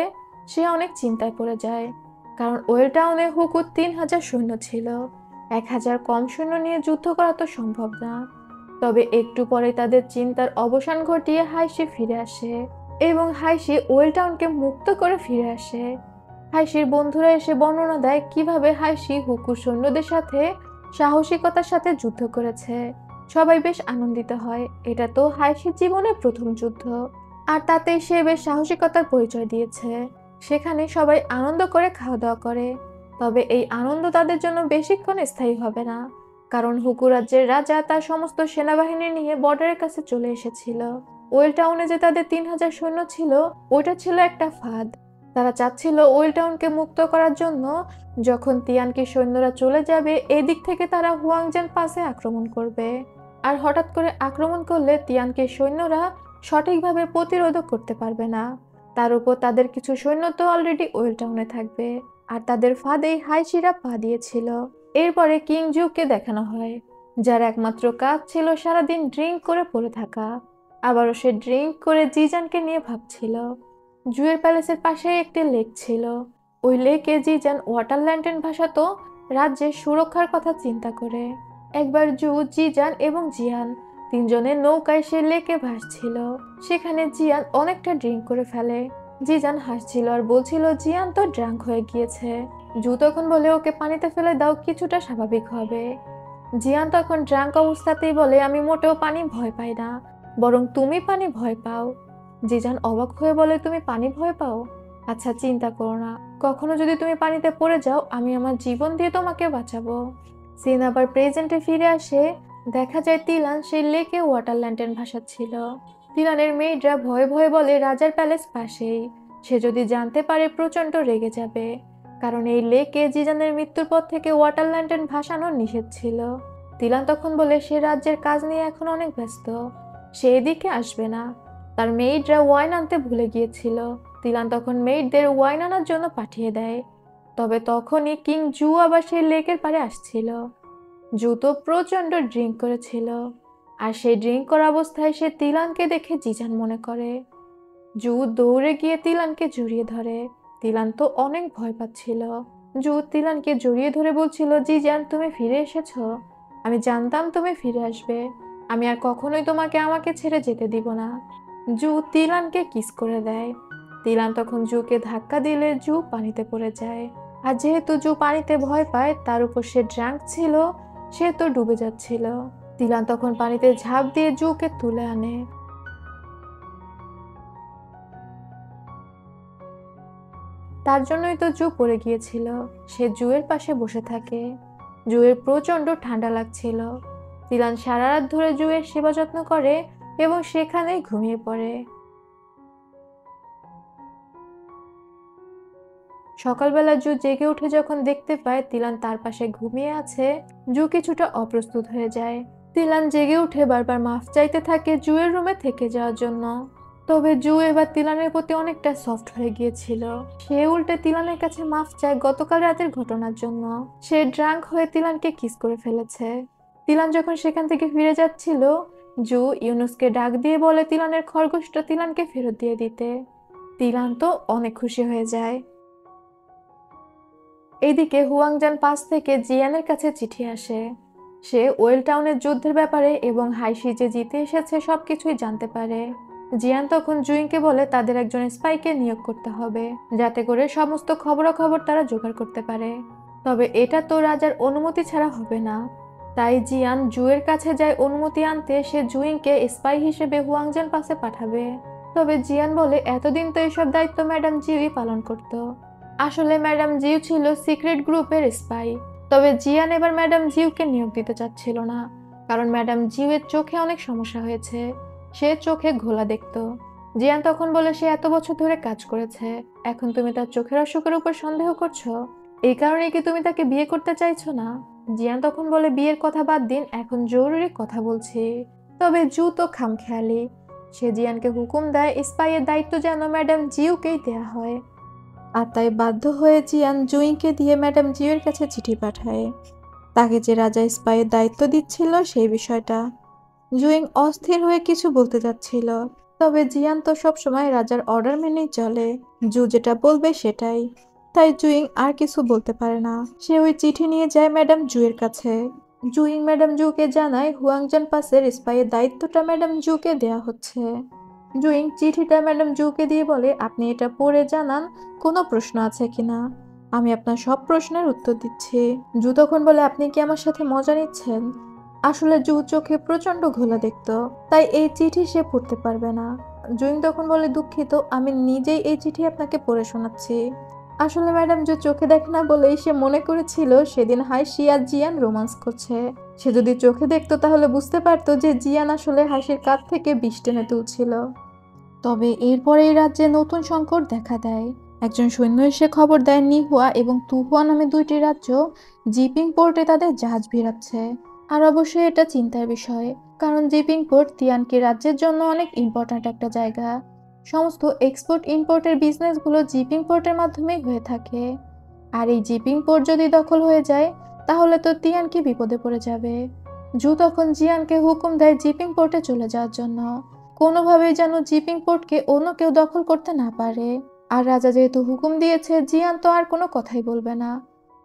সে অনেক চিন্তায় পড়ে যায়, কারণ ওয়েল টাউনে হুকুর 3000 সৈন্য ছিল। 1000 কম সৈন্য নিয়ে যুদ্ধ করা তো সম্ভব না। তবে একটু পরে তাদের চিন্তার অবসান ঘটিয়ে হাইশি ফিরে আসে, এবং হাইশি ওয়েল টাউনকে মুক্ত করে ফিরে আসে। হাইশির বন্ধুরা এসে বর্ণনা দেয় কিভাবে হাইশি হুকু সৈন্যদের সাথে সাহসিকতার সাথে যুদ্ধ করেছে। সবাই বেশ আনন্দিত হয়, এটা তো হাইশির জীবনের প্রথম যুদ্ধ, আর তাতেই সে বেশ সাহসিকতার পরিচয় দিয়েছে। সেখানে সবাই আনন্দ করে খাওয়া দাওয়া করে, তবে এই আনন্দ তাদের জন্য বেশিক্ষণ স্থায়ী হবে না, কারণ হুকু রাজ্যের রাজা তার সমস্ত সেনাবাহিনী নিয়ে বর্ডারের কাছে চলে এসেছিল। ওয়েল টাউনে যে তাদের 3000 সৈন্য ছিল, ওইটা ছিল একটা ফাঁদ। তারা চাচ্ছিল ওয়েল টাউনকে মুক্ত করার জন্য যখন তিয়ানকি সৈন্যরা চলে যাবে, এদিক থেকে তারা হুয়াংজান পাসে আক্রমণ করবে। আর হঠাৎ করে আক্রমণ করলে তিয়ানকি সৈন্যরা সঠিকভাবে প্রতিরোধ করতে পারবে না। তার উপর তাদের কিছু সৈন্য তো অলরেডি ওয়েল টাউনে থাকবে, আর তাদের ফাঁদেই হাইশিরা পা দিয়েছিল। এরপরে কিং জুকে দেখানো হয়, যার একমাত্র কাজ ছিল সারাদিন ড্রিঙ্ক করে পড়ে থাকা। আবারও সে ড্রিঙ্ক করে জিজানকে নিয়ে ভাবছিল। জুয়ের প্যালেসের পাশে একটি লেক ছিল। ওই লেকে জিজান ওয়াটার ল্যান্টেন ভাসাতো রাজ্যের সুরক্ষার কথা চিন্তা করে। একবার জু, জিজান এবং জিয়ান তিনজনের নৌকায় সে লেকে ভাসছিল। সেখানে জিয়ান অনেকটা ড্রিঙ্ক করে ফেলে। জিজান হাসছিল আর বলছিল জিয়ান তো ড্রাঙ্ক হয়ে গিয়েছে। জু তখন বলে, ওকে পানিতে ফেলে দাও, কিছুটা স্বাভাবিক হবে। জিয়ান তখন ড্রাঙ্ক অবস্থাতেই বলে, আমি মোটেও পানি ভয় পাই না, বরং তুমি পানি ভয় পাও। জিজান অবাক হয়ে বলে, তুমি পানি ভয় পাও? আচ্ছা চিন্তা করো না, কখনো যদি তুমি পানিতে পড়ে যাও আমি আমার জীবন দিয়ে তোমাকে বাঁচাবো। সিন আবার প্রেজেন্টে ফিরে আসে। দেখা যায় তিলান সেই লেকে ওয়াটার ল্যান্টেন ভাসাচ্ছিল। তিলানের মেয়েরা ভয়ে ভয়ে বলে রাজার প্যালেস পাশেই, সে যদি জানতে পারে প্রচন্ড রেগে যাবে, কারণ এই লেকে জিজানের মৃত্যুর পর থেকে ওয়াটার ল্যান্টেন ভাসানো নিষেধ ছিল। তিলান তখন বলে সে রাজ্যের কাজ নিয়ে এখন অনেক ব্যস্ত, সে এদিকে আসবে না। তার মেয়েরা ওয়াইন আনতে ভুলে গিয়েছিল। তিলান তখন মেয়েদের ওয়াইন আনার জন্য পাঠিয়ে দেয়। তবে তখনই কিং জু আবার সেই লেকের পাড়ে আসছিল। জু তো প্রচন্ড ড্রিঙ্ক করেছিল, আর সেই ড্রিঙ্ক করা অবস্থায় সে তিলানকে দেখে জিজান মনে করে। জু দৌড়ে গিয়ে তিলানকে জড়িয়ে ধরে। তিলান তো অনেক ভয় পাচ্ছিল। জু তিলানকে জড়িয়ে ধরে বলছিল, জিজান তুমি ফিরে এসেছো, আমি জানতাম তুমি ফিরে আসবে, আমি আর কখনোই তোমাকে আমাকে ছেড়ে যেতে দিব না। জু তিলানকে কিস করে দেয়। তিলান তখন জুকে ধাক্কা দিলে জু পানিতে পড়ে যায়। আর যেহেতু জু পানিতে ভয় পায়, তার উপর সে ড্রাঙ্ক ছিল, সে তো ডুবে যাচ্ছিল। তিলান তখন পানিতে ঝাঁপ দিয়ে জুকে তুলে আনে। তার জন্যই তো জু পড়ে গিয়েছিল। সে জুয়ের পাশে বসে থাকে। জুয়ের প্রচন্ড ঠান্ডা লাগছিল। তিলান সারা রাত ধরে জুয়ের সেবা যত্ন করে এবং সেখানেই ঘুমিয়ে পড়ে। সকালবেলা জু জেগে উঠে যখন দেখতে পায় তিলান তার পাশে ঘুমিয়ে আছে, জু কিছুটা অপ্রস্তুত হয়ে যায়। তিলান জেগে উঠে বারবার মাফ চাইতে থাকে জুয়ের রুমে থেকে যাওয়ার জন্য। তবে জু এবার তিলানের প্রতি অনেকটা সফট হয়ে গিয়েছিল। সে উল্টে তিলানের কাছে মাফ চায় গতকাল রাতের ঘটনার জন্য। সে ড্রাঙ্ক হয়ে তিলানকে কিস করে ফেলেছে। তিলান যখন সেখান থেকে ফিরে যাচ্ছিল, জু ইউনুসকে ডাক দিয়ে বলে তিলানের খরগোশটা তিলানকে ফেরত দিয়ে দিতে। তিলান তো অনেক খুশি হয়ে যায়। এইদিকে হুয়াংজান পাস থেকে জিয়ানের কাছে চিঠি আসে। সে ওয়েল টাউনের যুদ্ধের ব্যাপারে এবং হাইশি যে জিতে এসেছে সবকিছুই জানতে পারে। জিয়ান তখন জুইংকে বলে তাদের একজন স্পাইকে নিয়োগ করতে হবে, যাতে করে সমস্ত খবরাখবর তারা জোগাড় করতে পারে। তবে এটা তো রাজার অনুমতি ছাড়া হবে না। তাই জিয়ান জুয়ের কাছে যায় অনুমতি আনতে, সে জুইংকে স্পাই হিসেবে হুয়াংজান পাসে পাঠাবে। তবে জিয়ান বলে এতদিন তো এসব দায়িত্ব ম্যাডাম জিউই পালন করত। আসলে ম্যাডাম জিউ ছিল সিক্রেট গ্রুপের স্পাই। তবে জিয়ান এবার ম্যাডাম জিউকে নিয়োগ দিতে চাচ্ছিল না, কারণ ম্যাডাম জিউয়ের চোখে অনেক সমস্যা হয়েছে, সে চোখে ঘোলা দেখত। জিয়ান তখন বলে সে এত বছর ধরে কাজ করেছে, এখন তুমি তার চোখের অসুখের উপর সন্দেহ করছো, এই কারণে কি তুমি তাকে বিয়ে করতে চাইছো না? জিয়ান তখন বলে বিয়ের কথা বাদ দিন, এখন জরুরি কথা বলছি। তবে জু তো খামখেয়ালি, সে জিয়ানকে হুকুম দেয় স্পাইয়ের দায়িত্ব যেন ম্যাডাম জিউকেই দেয়া হয়। আর তাই বাধ্য হয়ে জিয়ান জুইংকে দিয়ে ম্যাডাম জিউয়ের কাছে চিঠি পাঠায়, তাকে যে রাজা স্পাইয়ের দায়িত্ব দিচ্ছিল সেই বিষয়টা। জুইং অস্থির হয়ে কিছু বলতে যাচ্ছিল, তবে জিয়ান তো সবসময় রাজার অর্ডার মেনেই চলে, জু যেটা বলবে সেটাই। তাই জুইং আর কিছু বলতে পারে না। সে ওই চিঠি নিয়ে যায় ম্যাডাম জুয়ের কাছে। জুইং ম্যাডাম জুকে জানায় হুয়াংজান পাসের স্পাইয়ের দায়িত্বটা ম্যাডাম জুকে দেয়া হচ্ছে। জুইং চিঠিটা ম্যাডাম জুকে দিয়ে বলে, আপনি এটা পড়ে জানান কোনো প্রশ্ন আছে কিনা, আমি আপনার সব প্রশ্নের উত্তর দিচ্ছি। জু তখন বলে, আপনি কি আমার সাথে মজা নিচ্ছেন? আসলে জু চোখে প্রচন্ড ঘোলা দেখতো, তাই এই চিঠি সে পড়তে পারবে না। জুইং তখন বলে, দুঃখিত, আমি নিজেই এই চিঠি আপনাকে পড়ে শোনাচ্ছি। আসলে ম্যাডাম জু চোখে দেখে না বলেই সে মনে করেছিল সেদিন হাইশি আর জিয়ান রোমান্স করছে। সে যদি চোখে দেখতো তাহলে বুঝতে পারতো যে জিয়ান আসলে হাসির কাঁধ থেকে বিষ টেনে তুলছিল। তবে এরপরে এই রাজ্যে নতুন সংকট দেখা দেয়। একজন সৈন্য এসে খবর দেয় নিহুয়া এবং তুহুয়া নামে দুইটি রাজ্য জিপিং পোর্টে তাদের জাহাজ ভিড়াচ্ছে। আর অবশ্যই এটা চিন্তার বিষয়, কারণ জিপিং পোর্ট তিয়ানকি রাজ্যের জন্য অনেক ইম্পর্ট্যান্ট একটা জায়গা। সমস্ত এক্সপোর্ট ইম্পোর্টের বিজনেসগুলো জিপিং পোর্টের মাধ্যমেই হয়ে থাকে। আর এই জিপিং পোর্ট যদি দখল হয়ে যায় তাহলে তো তিয়ানকি বিপদে পড়ে যাবে। জু তখন জিয়ানকে হুকুম দেয় জিপিং পোর্টে চলে যাওয়ার জন্য, কোনোভাবেই যেন জিপিং পোর্টকে অন্য কেউ দখল করতে না পারে। আর রাজা যেহেতু হুকুম দিয়েছে, জিয়ান তো আর কোনো কথাই বলবে না।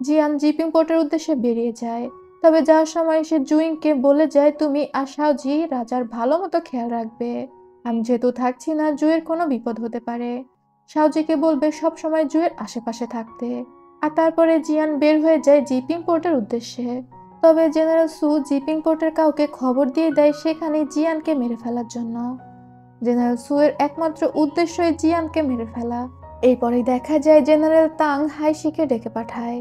জিয়ান জিপিং পোর্টের উদ্দেশ্যে বেরিয়ে যায়। তবে যাওয়ার সময় সে জুইংকে বলে যায়, তুমি আর শাওজি রাজার ভালো মতো খেয়াল রাখবে, আমি যেহেতু থাকছি না জুয়ের কোনো বিপদ হতে পারে। শাওজিকে বলবে সব সময় জুয়ের আশেপাশে থাকতে। আর তারপরে জিয়ান বের হয়ে যায় জিপিং পোর্টের উদ্দেশ্যে। তবে জেনারেল সু জিপিং পোর্টের কাউকে খবর দিয়ে দেয় সেখানে জিয়ানকে মেরে ফেলার জন্য। জেনারেল সুয়ের একমাত্র উদ্দেশ্যই জিয়ানকে মেরে ফেলা। এরপরেই দেখা যায় জেনারেল তাং হাইশিকে ডেকে পাঠায়।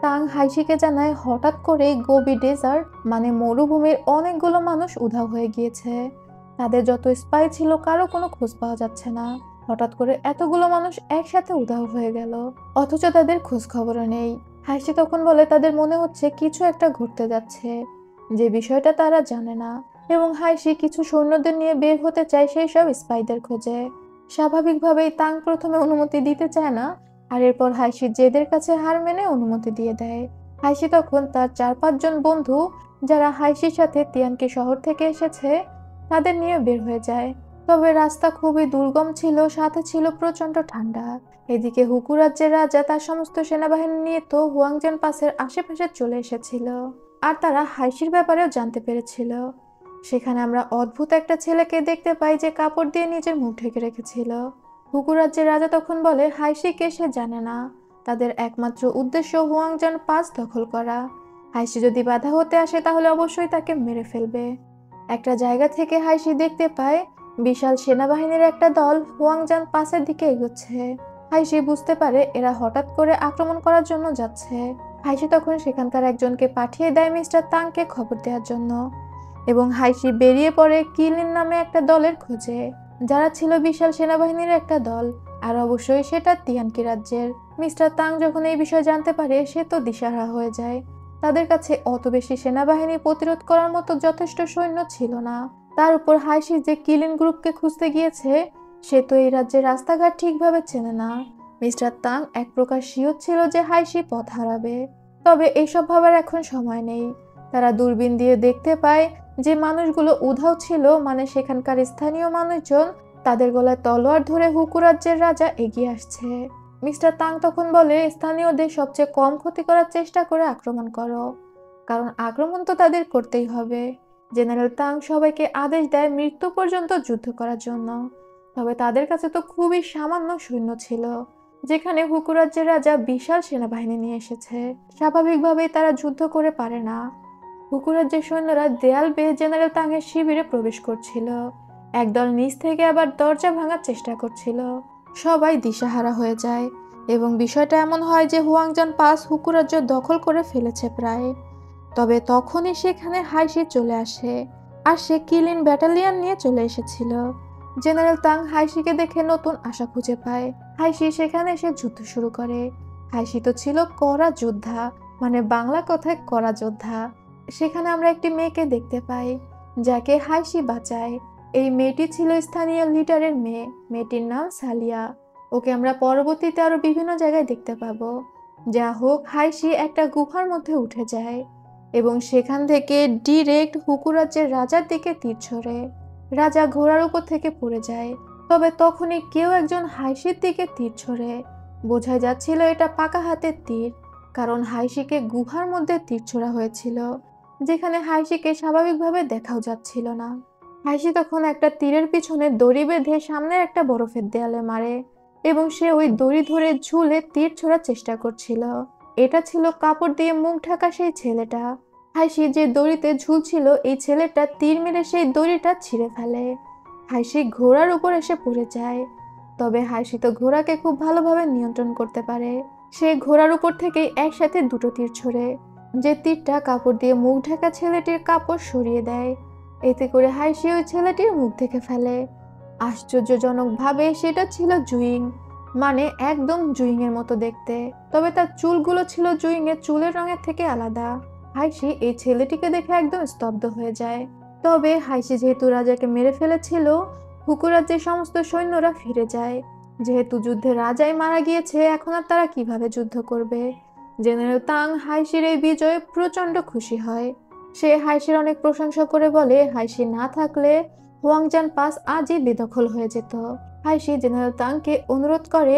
তাং হাইশিকে জানায় হঠাৎ করেই গোবি ডেজার্ট মানে মরুভূমির অনেকগুলো মানুষ উধাও হয়ে গিয়েছে। তাদের যত স্পাই ছিল কারো কোনো খোঁজ পাওয়া যাচ্ছে না। হঠাৎ করে এতগুলো মানুষ একসাথে উধাও হয়ে গেল, অথচ তাদের খোঁজ খবরও নেই। হাইশি তখন বলে তাদের মনে হচ্ছে কিছু একটা ঘটতে যাচ্ছে, যে বিষয়টা তারা জানে না, এবং হাইশি কিছু সৈন্যদের নিয়ে বের হতে চায় সেই সব স্পাইদের খোঁজে। স্বাভাবিকভাবেই তাং প্রথমে অনুমতি দিতে চায় না, আর এরপর হাইশি জেদের কাছে হার মেনে অনুমতি দিয়ে দেয়। হাইশি তখন তার 4-5 জন বন্ধু, যারা হাইশির সাথে তিয়ানকি শহর থেকে এসেছে, তাদের নিয়ে বের হয়ে যায়। তবে রাস্তা খুবই দুর্গম ছিল, সাথে ছিল প্রচন্ড ঠান্ডা। এদিকে হুকু রাজ্যের রাজা তার সমস্ত সেনাবাহিনী নিয়ে তো হুয়াংজান পাসের আশেপাশে চলে এসেছিল, আর তারা হাইশির ব্যাপারেও জানতে পেরেছিল। সেখানে আমরা অদ্ভুত একটা ছেলেকে দেখতে পাই যে কাপড় দিয়ে নিজের মুখ ঢেকে রেখেছিল। হুকু রাজ্যের রাজা তখন বলে হাইশিকে সে জানে না, তাদের একমাত্র উদ্দেশ্য হুয়াংজান পাস দখল করা। হাইশি যদি বাধা হতে আসে তাহলে অবশ্যই তাকে মেরে ফেলবে। একটা জায়গা থেকে হাইশি দেখতে পায় বিশাল সেনাবাহিনীর একটা দল হুয়াংজান পাসের দিকে এগোচ্ছে। হাইশি বুঝতে পারে এরা হঠাৎ করে আক্রমণ করার জন্য যাচ্ছে। হাইশি তখন সেখানকার একজনকে পাঠিয়ে দেয় মিস্টার তাংকে খবর দেওয়ার জন্য, এবং হাইশি বেরিয়ে পড়ে কিলিন নামে একটা দলের খোঁজে, যারা ছিল বিশাল সেনাবাহিনীর একটা দল, আর অবশ্যই সেটা তিয়ানকি রাজ্যের। মিস্টার তাং যখন এই বিষয় জানতে পারে সে তো দিশাহারা হয়ে যায়। তাদের কাছে অত বেশি সেনাবাহিনী প্রতিরোধ করার মতো যথেষ্ট সৈন্য ছিল না। তার উপর হাইশি যে কিলিন গ্রুপকে খুঁজতে গিয়েছে, সে তো এই রাজ্যের রাস্তাঘাট ঠিকভাবে চেনে না। মিস্টার তাং এক প্রকার শিওর ছিল যে হাইশি পথ হারাবে। তবে এইসব ভাবার এখন সময় নেই। তারা দূরবীন দিয়ে দেখতে পায় যে মানুষগুলো উধাও ছিল, মানে সেখানকার স্থানীয় মানুষজন, তাদের গলায় তলোয়ার ধরে হুকু রাজ্যের রাজা এগিয়ে আসছে। মিস্টার তাং তখন বলে স্থানীয়দের সবচেয়ে কম ক্ষতি করার চেষ্টা করে আক্রমণ করো, কারণ আক্রমণ তো তাদের করতেই হবে। জেনারেল তাং সবাইকে আদেশ দেয় মৃত্যু পর্যন্ত যুদ্ধ করার জন্য। তবে তাদের কাছে তো খুবই সামান্য সৈন্য ছিল, যেখানে হুকু রাজ্যের রাজা বিশাল সেনাবাহিনী নিয়ে এসেছে। স্বাভাবিকভাবেই তারা যুদ্ধ করে পারে না। হুকু রাজ্যের সৈন্যরা দেয়াল বেয়ে জেনারেল তাংয়ের শিবিরে প্রবেশ করছিল। একদল নিচ থেকে আবার দরজা ভাঙার চেষ্টা করছিল। সবাই দিশাহারা হয়ে যায়, এবং বিষয়টা এমন হয় যে হুয়াংজান পাস হুকু রাজ্য দখল করে ফেলেছে প্রায়। তবে তখনই সেখানে হাইশি চলে আসে, আর সে কিলিন ব্যাটালিয়ন নিয়ে চলে এসেছিল। জেনারেল তাং হাইশিকে দেখে নতুন আশা খুঁজে পায়। হাইশি সেখানে এসে যুদ্ধ শুরু করে। হাইশি তো ছিল কড়া যোদ্ধা, মানে বাংলা কথায় কড়া যোদ্ধা। সেখানে আমরা একটি মেয়েকে দেখতে পাই, যাকে হাইশি বাঁচায়। এই মেয়েটি ছিল স্থানীয় লিডারের মেয়ে। মেয়েটির নাম সালিয়া। ওকে আমরা পরবর্তীতে আরো বিভিন্ন জায়গায় দেখতে পাবো। যা হোক, হাইশি একটা গুহার মধ্যে উঠে যায়, এবং সেখান থেকে ডিরেক্ট হুকু রাজ্যের রাজার দিকে তীর ছোড়ে। রাজা ঘোড়ার উপর থেকে পড়ে যায়। তবে তখনই কেউ একজন হাইশির দিকে তীর ছোড়ে। বোঝা যাচ্ছিল এটা পাকা হাতের তীর, কারণ হাইশিকে গুহার মধ্যে তীর ছোড়া হয়েছিল, যেখানে হাইশিকে স্বাভাবিকভাবে দেখাও যাচ্ছিল না। হাইশি তখন একটা তীরের পিছনে দড়ি বেঁধে সামনের একটা বরফের দেয়ালে মারে, এবং সে ওই দড়ি ধরে ঝুলে তীর ছোড়ার চেষ্টা করছিল। এটা ছিল কাপড় দিয়ে মুখ ঢাকা সেই ছেলেটা। হাইশি যে দড়িতে ঝুলছিল, এই ছেলেটা তীর মেরে সেই দড়িটা ছিঁড়ে ফেলে। হাইশি ঘোড়ার উপর এসে পড়ে যায়। তবে হাইশি তো ঘোড়াকে খুব ভালোভাবে নিয়ন্ত্রণ করতে পারে। সে ঘোড়ার উপর থেকেই একসাথে দুটো তীর ছোড়ে, যে তীরটা কাপড় দিয়ে মুখ ঢাকা ছেলেটির কাপড় সরিয়ে দেয়। এতে করে হাইশি ওই ছেলেটির মুখ দেখে ফেলে। আশ্চর্যজনকভাবে সেটা ছিল জুইং, মানে একদম জুইং এর মতো দেখতে। তবে তার চুলগুলো ছিল জুইং এর চুলের রঙের থেকে আলাদা। হাইশি এই ছেলেটিকে দেখে একদম স্তব্ধ হয়ে যায়। তবে হাইশি যেহেতু রাজাকে মেরে ফেলেছিল, হুকু রাজ্যের সমস্ত সৈন্যরা ফিরে যায়। যেহেতু যুদ্ধে রাজাই মারা গিয়েছে, এখন আর তারা কিভাবে যুদ্ধ করবে। জেনারেল তাং হাইশির এই বিজয়ে প্রচন্ড খুশি হয়। সে হাইশির অনেক প্রশংসা করে বলে হাইশি না থাকলে হুয়াংজান পাস আজই বেদখল হয়ে যেত। হাইশি জেনারেল তাংকে অনুরোধ করে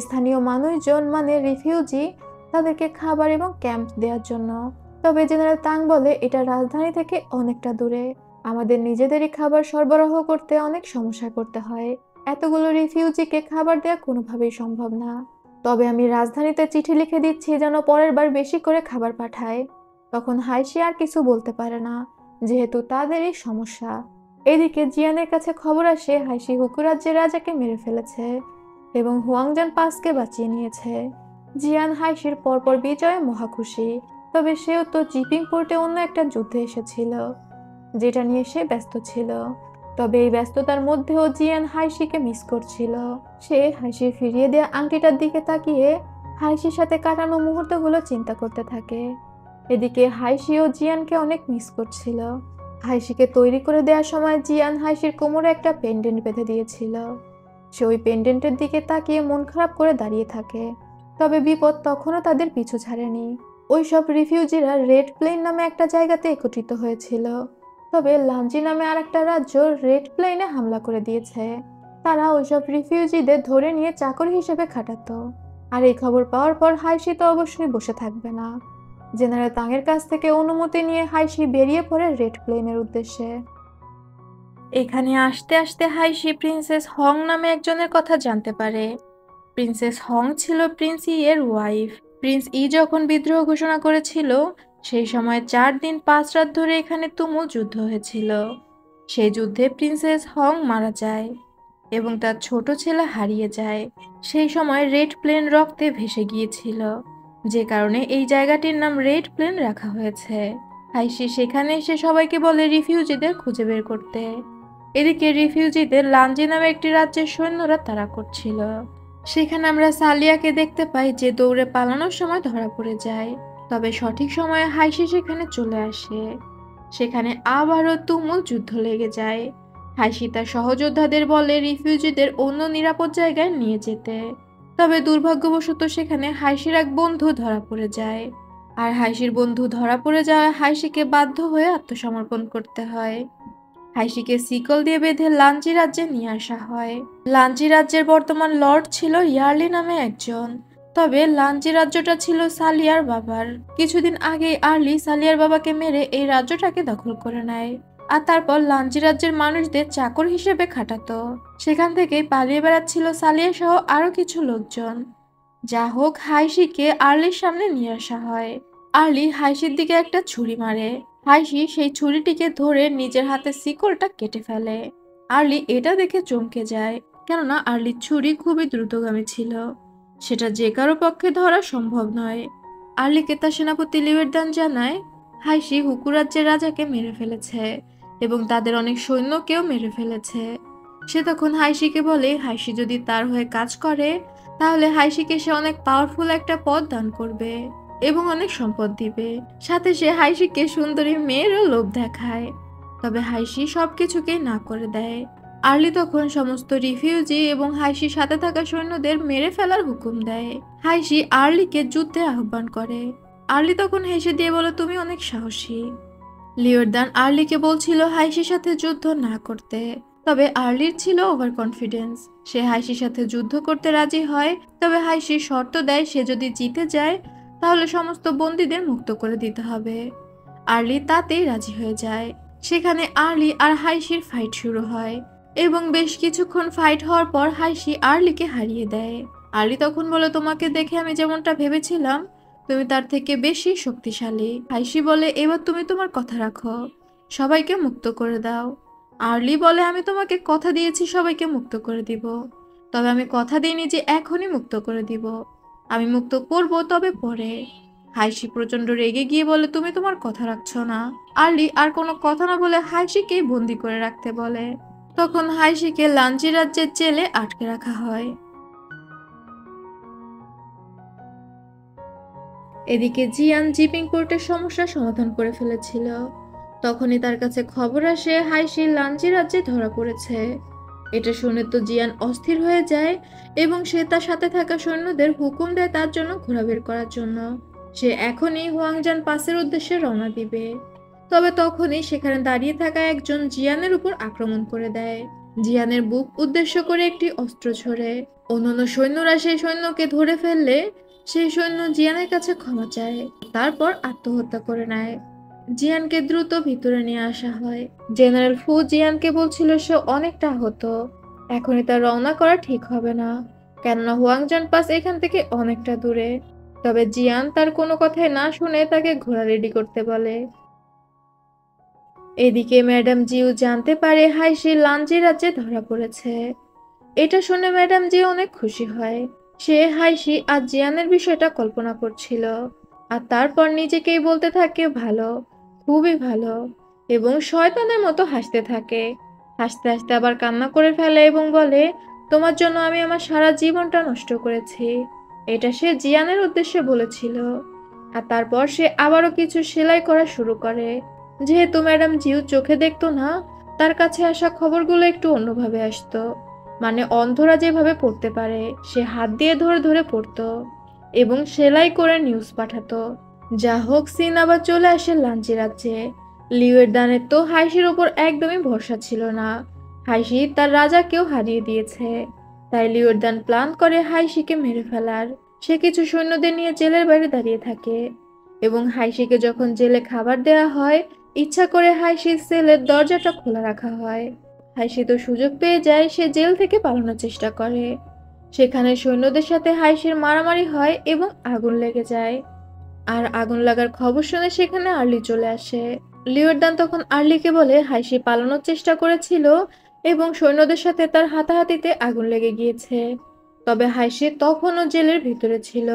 স্থানীয় মানুষজন, মানে রিফিউজি, তাদেরকে খাবার এবং ক্যাম্প দেওয়ার জন্য। তবে জেনারেল তাং বলে এটা রাজধানী থেকে অনেকটা দূরে, আমাদের নিজেদেরই খাবার সরবরাহ করতে অনেক সমস্যা করতে হয়। এতগুলো রিফিউজিকে খাবার দেওয়া কোনোভাবেই সম্ভব না। তবে আমি রাজধানীতে চিঠি লিখে দিচ্ছি যেন পরের বার বেশি করে খাবার পাঠায়। তখন হাইশি আর কিছু বলতে পারে না, যেহেতু তাদেরই সমস্যা। এদিকে জিয়ানের কাছে খবর আসে হাইশি হুকু রাজ্যের রাজাকে মেরে ফেলেছে এবং হুয়াংজান পাসকে বাঁচিয়ে নিয়েছে। জিয়ান হাইশির পরপর বিজয়ে মহা খুশি, তবে সেও তো জিপিং পোর্টে অন্য একটা যুদ্ধে এসেছিল, যেটা নিয়ে সে ব্যস্ত ছিল। তবে এই ব্যস্ততার মধ্যেও জিয়ান হাইশিকে মিস করছিল। সে হাইশির ফিরিয়ে দেওয়া আংটিটার দিকে তাকিয়ে হাইশির সাথে কাটানো মুহূর্তগুলো চিন্তা করতে থাকে। এদিকে হাইশিও জিয়ানকে অনেক মিস করছিল। হাইশিকে তৈরি করে দেওয়ার সময় জিয়ান হাইশির কোমরে একটা পেন্ডেন্ট বেঁধে দিয়েছিল। সে ওই পেন্ডেন্টের দিকে তাকিয়ে মন খারাপ করে দাঁড়িয়ে থাকে। তবে বিপদ তখনও তাদের পিছু ছাড়েনি। ওইসব রিফিউজিরা রেড প্লেন নামে একটা জায়গাতে একত্রিত হয়েছিল। তবে লাঞ্জি নামে আর একটা রাজ্য রেড প্লেনে হামলা করে দিয়েছে। তারা ওইসব রিফিউজিদের ধরে নিয়ে চাকর হিসেবে খাটাতো। আর এই খবর পাওয়ার পর হাইশি তো অবশ্যই বসে থাকবে না। জেনারেল তাংয়ের কাছ থেকে অনুমতি নিয়ে হাইশি বেরিয়ে পড়ে রেড প্লেনের উদ্দেশ্যে। এখানে আসতে আসতে হাইশি প্রিন্সেস হং নামে একজনের কথা জানতে পারে। প্রিন্সেস হং ছিল প্রিন্স ই এর ওয়াইফ। প্রিন্স ই যখন বিদ্রোহ ঘোষণা করেছিল, সেই সময় 4 দিন 5 রাত ধরে এখানে তুমুল যুদ্ধ হয়েছিল। সেই যুদ্ধে প্রিন্সেস হং মারা যায় এবং তার ছোট ছেলে হারিয়ে যায়। সেই সময় রেড প্লেন রক্তে ভেসে গিয়েছিল, যে কারণে এই জায়গাটির নাম রেড প্লেন রাখা হয়েছে। হাইশি সেখানে এসে সবাইকে বলে রিফিউজিদের খুঁজে বের করতে। এদিকে রিফিউজিদের লাঞ্জি নামে একটি রাজ্যের সৈন্যরা তাড়া করছিল। সেখানে আমরা সালিয়াকে দেখতে পাই, যে দৌড়ে পালানোর সময় ধরা পড়ে যায়। তবে সঠিক সময়ে হাইশি সেখানে চলে আসে। সেখানে আবারও তুমুল যুদ্ধ লেগে যায়। হাইশি তার সহযোদ্ধাদের বলে রিফিউজিদের অন্য নিরাপদ জায়গায় নিয়ে যেতে। তবে দুর্ভাগ্যবশত সেখানে হাইশির এক বন্ধু ধরা পড়ে যায়। আর হাইশির বন্ধু ধরা পড়ে যাওয়ায় হাইশিকে বাধ্য হয়ে আত্মসমর্পণ করতে হয়। হাইশিকে শিকল দিয়ে বেঁধে লাঞ্জি রাজ্যে নিয়ে আসা হয়। লাঞ্জি রাজ্যের বর্তমান লর্ড ছিল ইয়ার্লি নামে একজন। তবে লাঞ্জি রাজ্যটা ছিল সালিয়ার বাবার। কিছুদিন আগেই আর্লি সালিয়ার বাবাকে মেরে এই রাজ্যটাকে দখল করে নেয়। আর তারপর লাঞ্জি রাজ্যের মানুষদের চাকর হিসেবে খাটাতো। সেখান থেকেই পালিয়ে বেড়াচ্ছিল সালিয়া সহ আরো কিছু লোকজন। যা হোক, হাইশিকে আর্লির সামনে নিয়ে আসা হয়। আর্লি হাইশির দিকে একটা ছুরি মারে। হাইশি সেই ছুরিটিকে ধরে নিজের হাতে শিকলটা কেটে ফেলে। আর্লি এটা দেখে চমকে যায়, কেননা আর্লির ছুরি খুবই দ্রুতগামী ছিল। সেটা যে কারো পক্ষে ধরা সম্ভব নয়। আর্লিকে তার সেনাপতি লিওয়েরদান জানায় হাইশি হুকু রাজ্যের রাজাকে মেরে ফেলেছে এবং তাদের অনেক সৈন্যকেও মেরে ফেলেছে। সে তখন হাইশিকে বলে হাইশি যদি তার হয়ে কাজ করে, তাহলে হাইশিকে সে অনেক পাওয়ারফুল একটা পদ দান করবে এবং অনেক সম্পদ দিবে। সাথে সে হাইশিকে সুন্দরী মেয়েরও লোভ দেখায়। তবে হাইশি সবকিছুকেই না করে দেয়। আর্লি তখন সমস্ত রিফিউজি এবং হাইশির সাথে থাকা সৈন্যদের মেরে ফেলার হুকুম দেয়। হাইশি আর্লিকে যুদ্ধে আহ্বান করে। আর্লি তখন হেসে দিয়ে বলে, তুমি অনেক সাহসী। লিওরদান আর্লিকে বলছিল হাইশির সাথে যুদ্ধ না করতে। তবে আর্লির ছিল ওভার কনফিডেন্স। সে হাইশির সাথে যুদ্ধ করতে রাজি হয়। তবে হাইশি শর্ত দেয়, সে যদি জিতে যায় তাহলে সমস্ত বন্দীদের মুক্ত করে দিতে হবে। আর্লি তাতেই রাজি হয়ে যায়। সেখানে আর্লি আর হাইশির ফাইট শুরু হয় এবং বেশ কিছুক্ষণ ফাইট হওয়ার পর হাইশি আর্লিকে হারিয়ে দেয়। আর্লি তখন বলে, তোমাকে দেখে আমি যেমনটা ভেবেছিলাম, তুমি তার থেকে বেশি শক্তিশালী। হাইশি বলে, এবার তুমি তোমার কথা রাখো, সবাইকে মুক্ত করে দাও। আর্লি বলে, আমি তোমাকে কথা দিয়েছি সবাইকে মুক্ত করে দিব, তবে আমি কথা দিইনি যে এখনই মুক্ত করে দিব। আমি মুক্ত করব, তবে পরে। হাইশি প্রচন্ড রেগে গিয়ে বলে, তুমি তোমার কথা রাখছো না। আর্লি আর কোনো কথা না বলে হাইশিকেই বন্দি করে রাখতে বলে। তখন হাইশিকে লাঞ্জি রাজ্যের জেলে আটকে রাখা হয়। এদিকে জিয়ান জিপিং পোর্টের সমস্যার সমাধান করে ফেলেছিল। তখনই তার কাছে খবর আসে হাইশি লাঞ্জি রাজ্যে ধরা পড়েছে। এটা শুনে তো জিয়ান অস্থির হয়ে যায় এবং সে তার সাথে থাকা সৈন্যদের হুকুম দেয় তার জন্য ঘোরা বের করার জন্য। সে এখনই হুয়াংজান পাসের উদ্দেশ্যে রওনা দিবে। তবে তখনই সেখানে দাঁড়িয়ে থাকা একজন জিয়ানের উপর আক্রমণ করে দেয়। জিয়ানের বুক উদ্দেশ্য করে একটি অস্ত্র ছোড়ে। অন্যান্য সৈন্যরা সেই সৈন্যকে ধরে ফেললে সেই সৈন্য জিয়ানের কাছে ক্ষমা চায়, তারপর আত্মহত্যা করে নেয়। জিয়ানকে দ্রুত ভিতরে নিয়ে আসা হয়। জেনারেল ফু জিয়ানকে বলছিল সে অনেকটা আহত, এখনই তার রওনা করা ঠিক হবে না, কেননা হুয়াংজান পাস এখান থেকে অনেকটা দূরে। তবে জিয়ান তার কোনো কথাই না শুনে তাকে ঘোড়া রেডি করতে বলে। এদিকে ম্যাডাম জিউ জানতে পারে হাইশি লাঞ্জি রাজ্যে ধরা পড়েছে। এটা শুনে ম্যাডাম জিউ অনেক খুশি হয়। সে হাইশি আর জিয়ানের বিষয়টা কল্পনা করছিল, আর তারপর নিজেকেই বলতে থাকে ভালো, খুবই ভালো, এবং শয়তানের মতো হাসতে থাকে। হাসতে হাসতে আবার কান্না করে ফেলে এবং বলে, তোমার জন্য আমি আমার সারা জীবনটা নষ্ট করেছি। এটা সে জিয়ানের উদ্দেশ্যে বলেছিল। আর তারপর সে আবারও কিছু সেলাই করা শুরু করে। যেহেতু ম্যাডাম জিউ চোখে দেখতো না, তার কাছে আসা খবরগুলো একটু অন্যভাবে আসতো। মানে অন্ধরা যেভাবে পড়তে পারে, সে হাত দিয়ে ধরে ধরে পড়তো এবং সেলাই করে নিউজ পাঠাতো। যা হোক, সিন আবার চলে আসে লাঞ্চি রাজ্যে। লিওয়ের দানের তো হাইশির ওপর একদমই ভরসা ছিল না। হাইশি তার রাজাকেও হারিয়ে দিয়েছে। তাই লিওয়ের দান প্ল্যান করে হাইশিকে মেরে ফেলার। সে কিছু সৈন্যদের নিয়ে জেলের বাইরে দাঁড়িয়ে থাকে এবং হাইশিকে যখন জেলে খাবার দেওয়া হয়, ইচ্ছা করে হাইশির সেলের দরজাটা খোলা রাখা হয়। হাইশি তো সুযোগ পেয়ে যায়, সে জেল থেকে পালানোর চেষ্টা করে। সেখানে সৈন্যদের সাথে হাইশির মারামারি হয় এবং আগুন লেগে যায়। আর আগুন লাগার খবর শুনে সেখানে আর্লি চলে আসে। লিওরদান তখন আর্লিকে বলে হাইশি পালানোর চেষ্টা করেছিল এবং সৈন্যদের সাথে তার হাতাহাতিতে আগুন লেগে গিয়েছে। তবে হাইশি তখনও জেলের ভিতরে ছিল।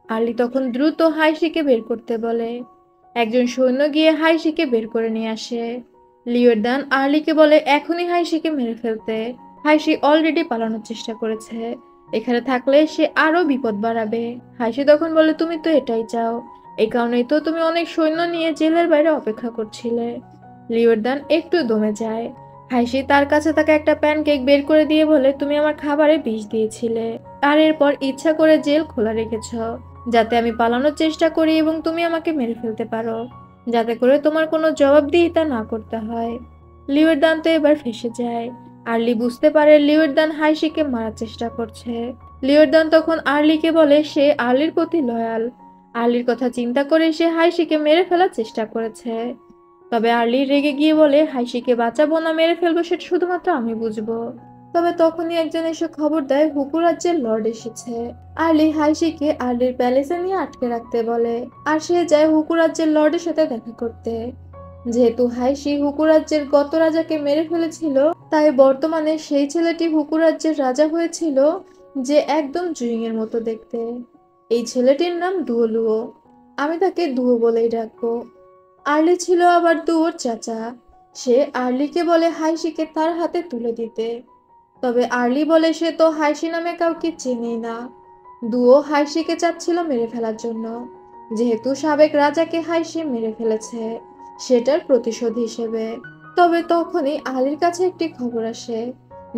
আর্লি তখন দ্রুত হাইশিকে বের করতে বলে। একজন সৈন্য গিয়ে হাইশিকে বের করে নিয়ে আসে। লিওরদান আর্লিকে বলে এখনই হাইশিকে মেরে ফেলতে। হাইশি অলরেডি পালানোর চেষ্টা করেছে, এখানে থাকলে সে আরো বিপদ বাড়াবে। হাইশি তখন বলে তুমি তো এটাই চাও, এই কারণেই তো তুমি অনেক সৈন্য নিয়ে জেলের বাইরে অপেক্ষা করছিলে। লিওরদান একটু দমে যায়। হাইশি তার কাছে থাকা একটা প্যানকেক বের করে দিয়ে বলে তুমি আমার খাবারে বিষ দিয়েছিলে, আর এরপর ইচ্ছা করে জেল খোলা রেখেছ যাতে আমি পালানোর চেষ্টা করি এবং তুমি আমাকে মেরে ফেলতে পারো, যাতে করে তোমার কোনো জবাবদিহিতা না করতে হয়। লিওরদান তো এবার ফেঁসে যায়। আর্লি বুঝতে পারে লিওরদান হাইশিকে মারার চেষ্টা করছে। লিওরদান তখন আর্লিকে বলে সে আর্লির প্রতি লয়াল। আর্লির কথা চিন্তা করে সে হাইশিকে মেরে ফেলার চেষ্টা করেছে। তবে আর্লি রেগে গিয়ে বলে হাইশিকে বাঁচাবো না মেরে ফেলবো সেটা শুধুমাত্র আমি বুঝবো। তবে তখনই একজন এসে খবর দেয় হুকু রাজ্যের লর্ড এসেছে। আর্লি হাইশিকে আর্লির প্যালেসে নিয়ে আটকে রাখতে বলে, আর সে যায় হুকু রাজ্যের লর্ডের সাথে দেখা করতে। যেহেতু হাইশি হুকু রাজ্যের গত রাজাকে মেরে ফেলেছিল, তাই বর্তমানে সেই ছেলেটি হুকু রাজ্যের রাজা হয়েছিল, যে একদম জুইং এর মতো দেখতে। এই ছেলেটির নাম দুয়োলুও। আমি তাকে দুয়ো বলেই ডাকবো। আর্লি ছিল আবার দুয়োর চাচা। সে আর্লিকে বলে হাইশিকে তার হাতে তুলে দিতে। তবে আর্লি বলে সে তো হাইশি নামে কাউকে চেনেই না। দুয়ো হাইশিকে চাচ্ছিল মেরে ফেলার জন্য, যেহেতু সাবেক রাজাকে হাইশি মেরে ফেলেছে, সেটার প্রতিশোধ হিসেবে। তবে তখনই আলীর কাছে একটি খবর আসে,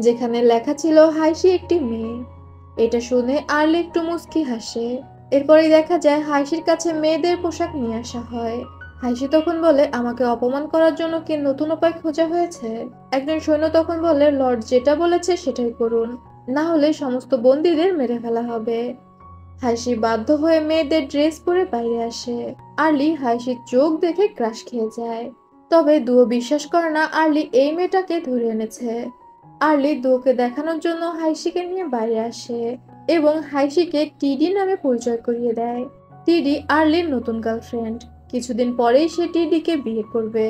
যেখানে লেখা ছিল হাইশি একটি মেয়ে। এটা শুনে আর্লি একটু মুচকি হাসে। এরপরই দেখা যায় হাইশির কাছে মেয়েদের পোশাক নিয়ে আসা হয়। হাইশি তখন বলে আমাকে অপমান করার জন্য কি নতুন উপায় খোঁজা হয়েছে? একজন সৈন্য তখন বলে লর্ড যেটা বলেছে সেটাই করুন, না হলে সমস্ত বন্দীদের মেরে ফেলা হবে। হাইশি বাধ্য হয়ে মেয়েদের ড্রেস পরে বাইরে আসে। আর্লি হাইশির চোখ দেখে ক্রাশ খেয়ে যায়। তবে দুয়ো বিশ্বাস করে না আর্লি এই মেয়েটাকে ধরে এনেছে। আর্লি দুয়োকে দেখানোর জন্য হাইশিকে নিয়ে বাইরে আসে এবং হাইশিকে টিডি নামে পরিচয় করিয়ে দেয়। টিডি আর্লির নতুন গার্লফ্রেন্ড। কিছুদিন পরেই সে টিডিকে বিয়ে করবে।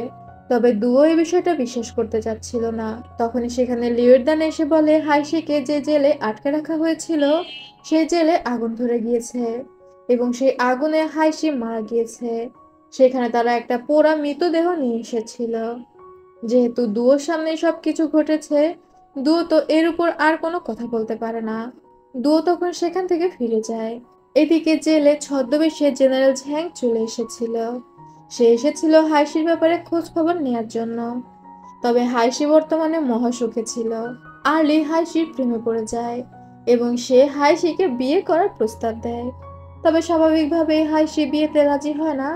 তবে দুয়ো এই বিষয়টা বিশ্বাস করতে চাচ্ছিল না। তখনই সেখানে লিওরদান এসে বলে হাইশিকে যে জেলে আটকে রাখা হয়েছিল, সেই জেলে আগুন ধরে গিয়েছে এবং সেই আগুনে হাইশি মারা গিয়েছে। সেখানে তারা একটা পোড়া মৃতদেহ নিয়ে এসেছিল। যেহেতু দুয়োর সামনে সবকিছু ঘটেছে, দুয়ো তো এর উপর আর কোনো কথা বলতে পারে না। দুয়ো তখন সেখান থেকে ফিরে যায়। এদিকে জেলে ছদ্মবেশে জেনারেল ঝ্যাং চলে এসেছিল। সে এসেছিল হাইশির ব্যাপারে খোঁজ খবর নেয়ার জন্য। তবে হাইশি বর্তমানে মহাসুখে ছিল। আর্লি হাইশির প্রেমে পড়ে যায় এবং সে হাইশিকে বিয়ে করার প্রস্তাব দেয়। তবে স্বাভাবিকভাবেই হাইশি বিয়েতে রাজি হয় না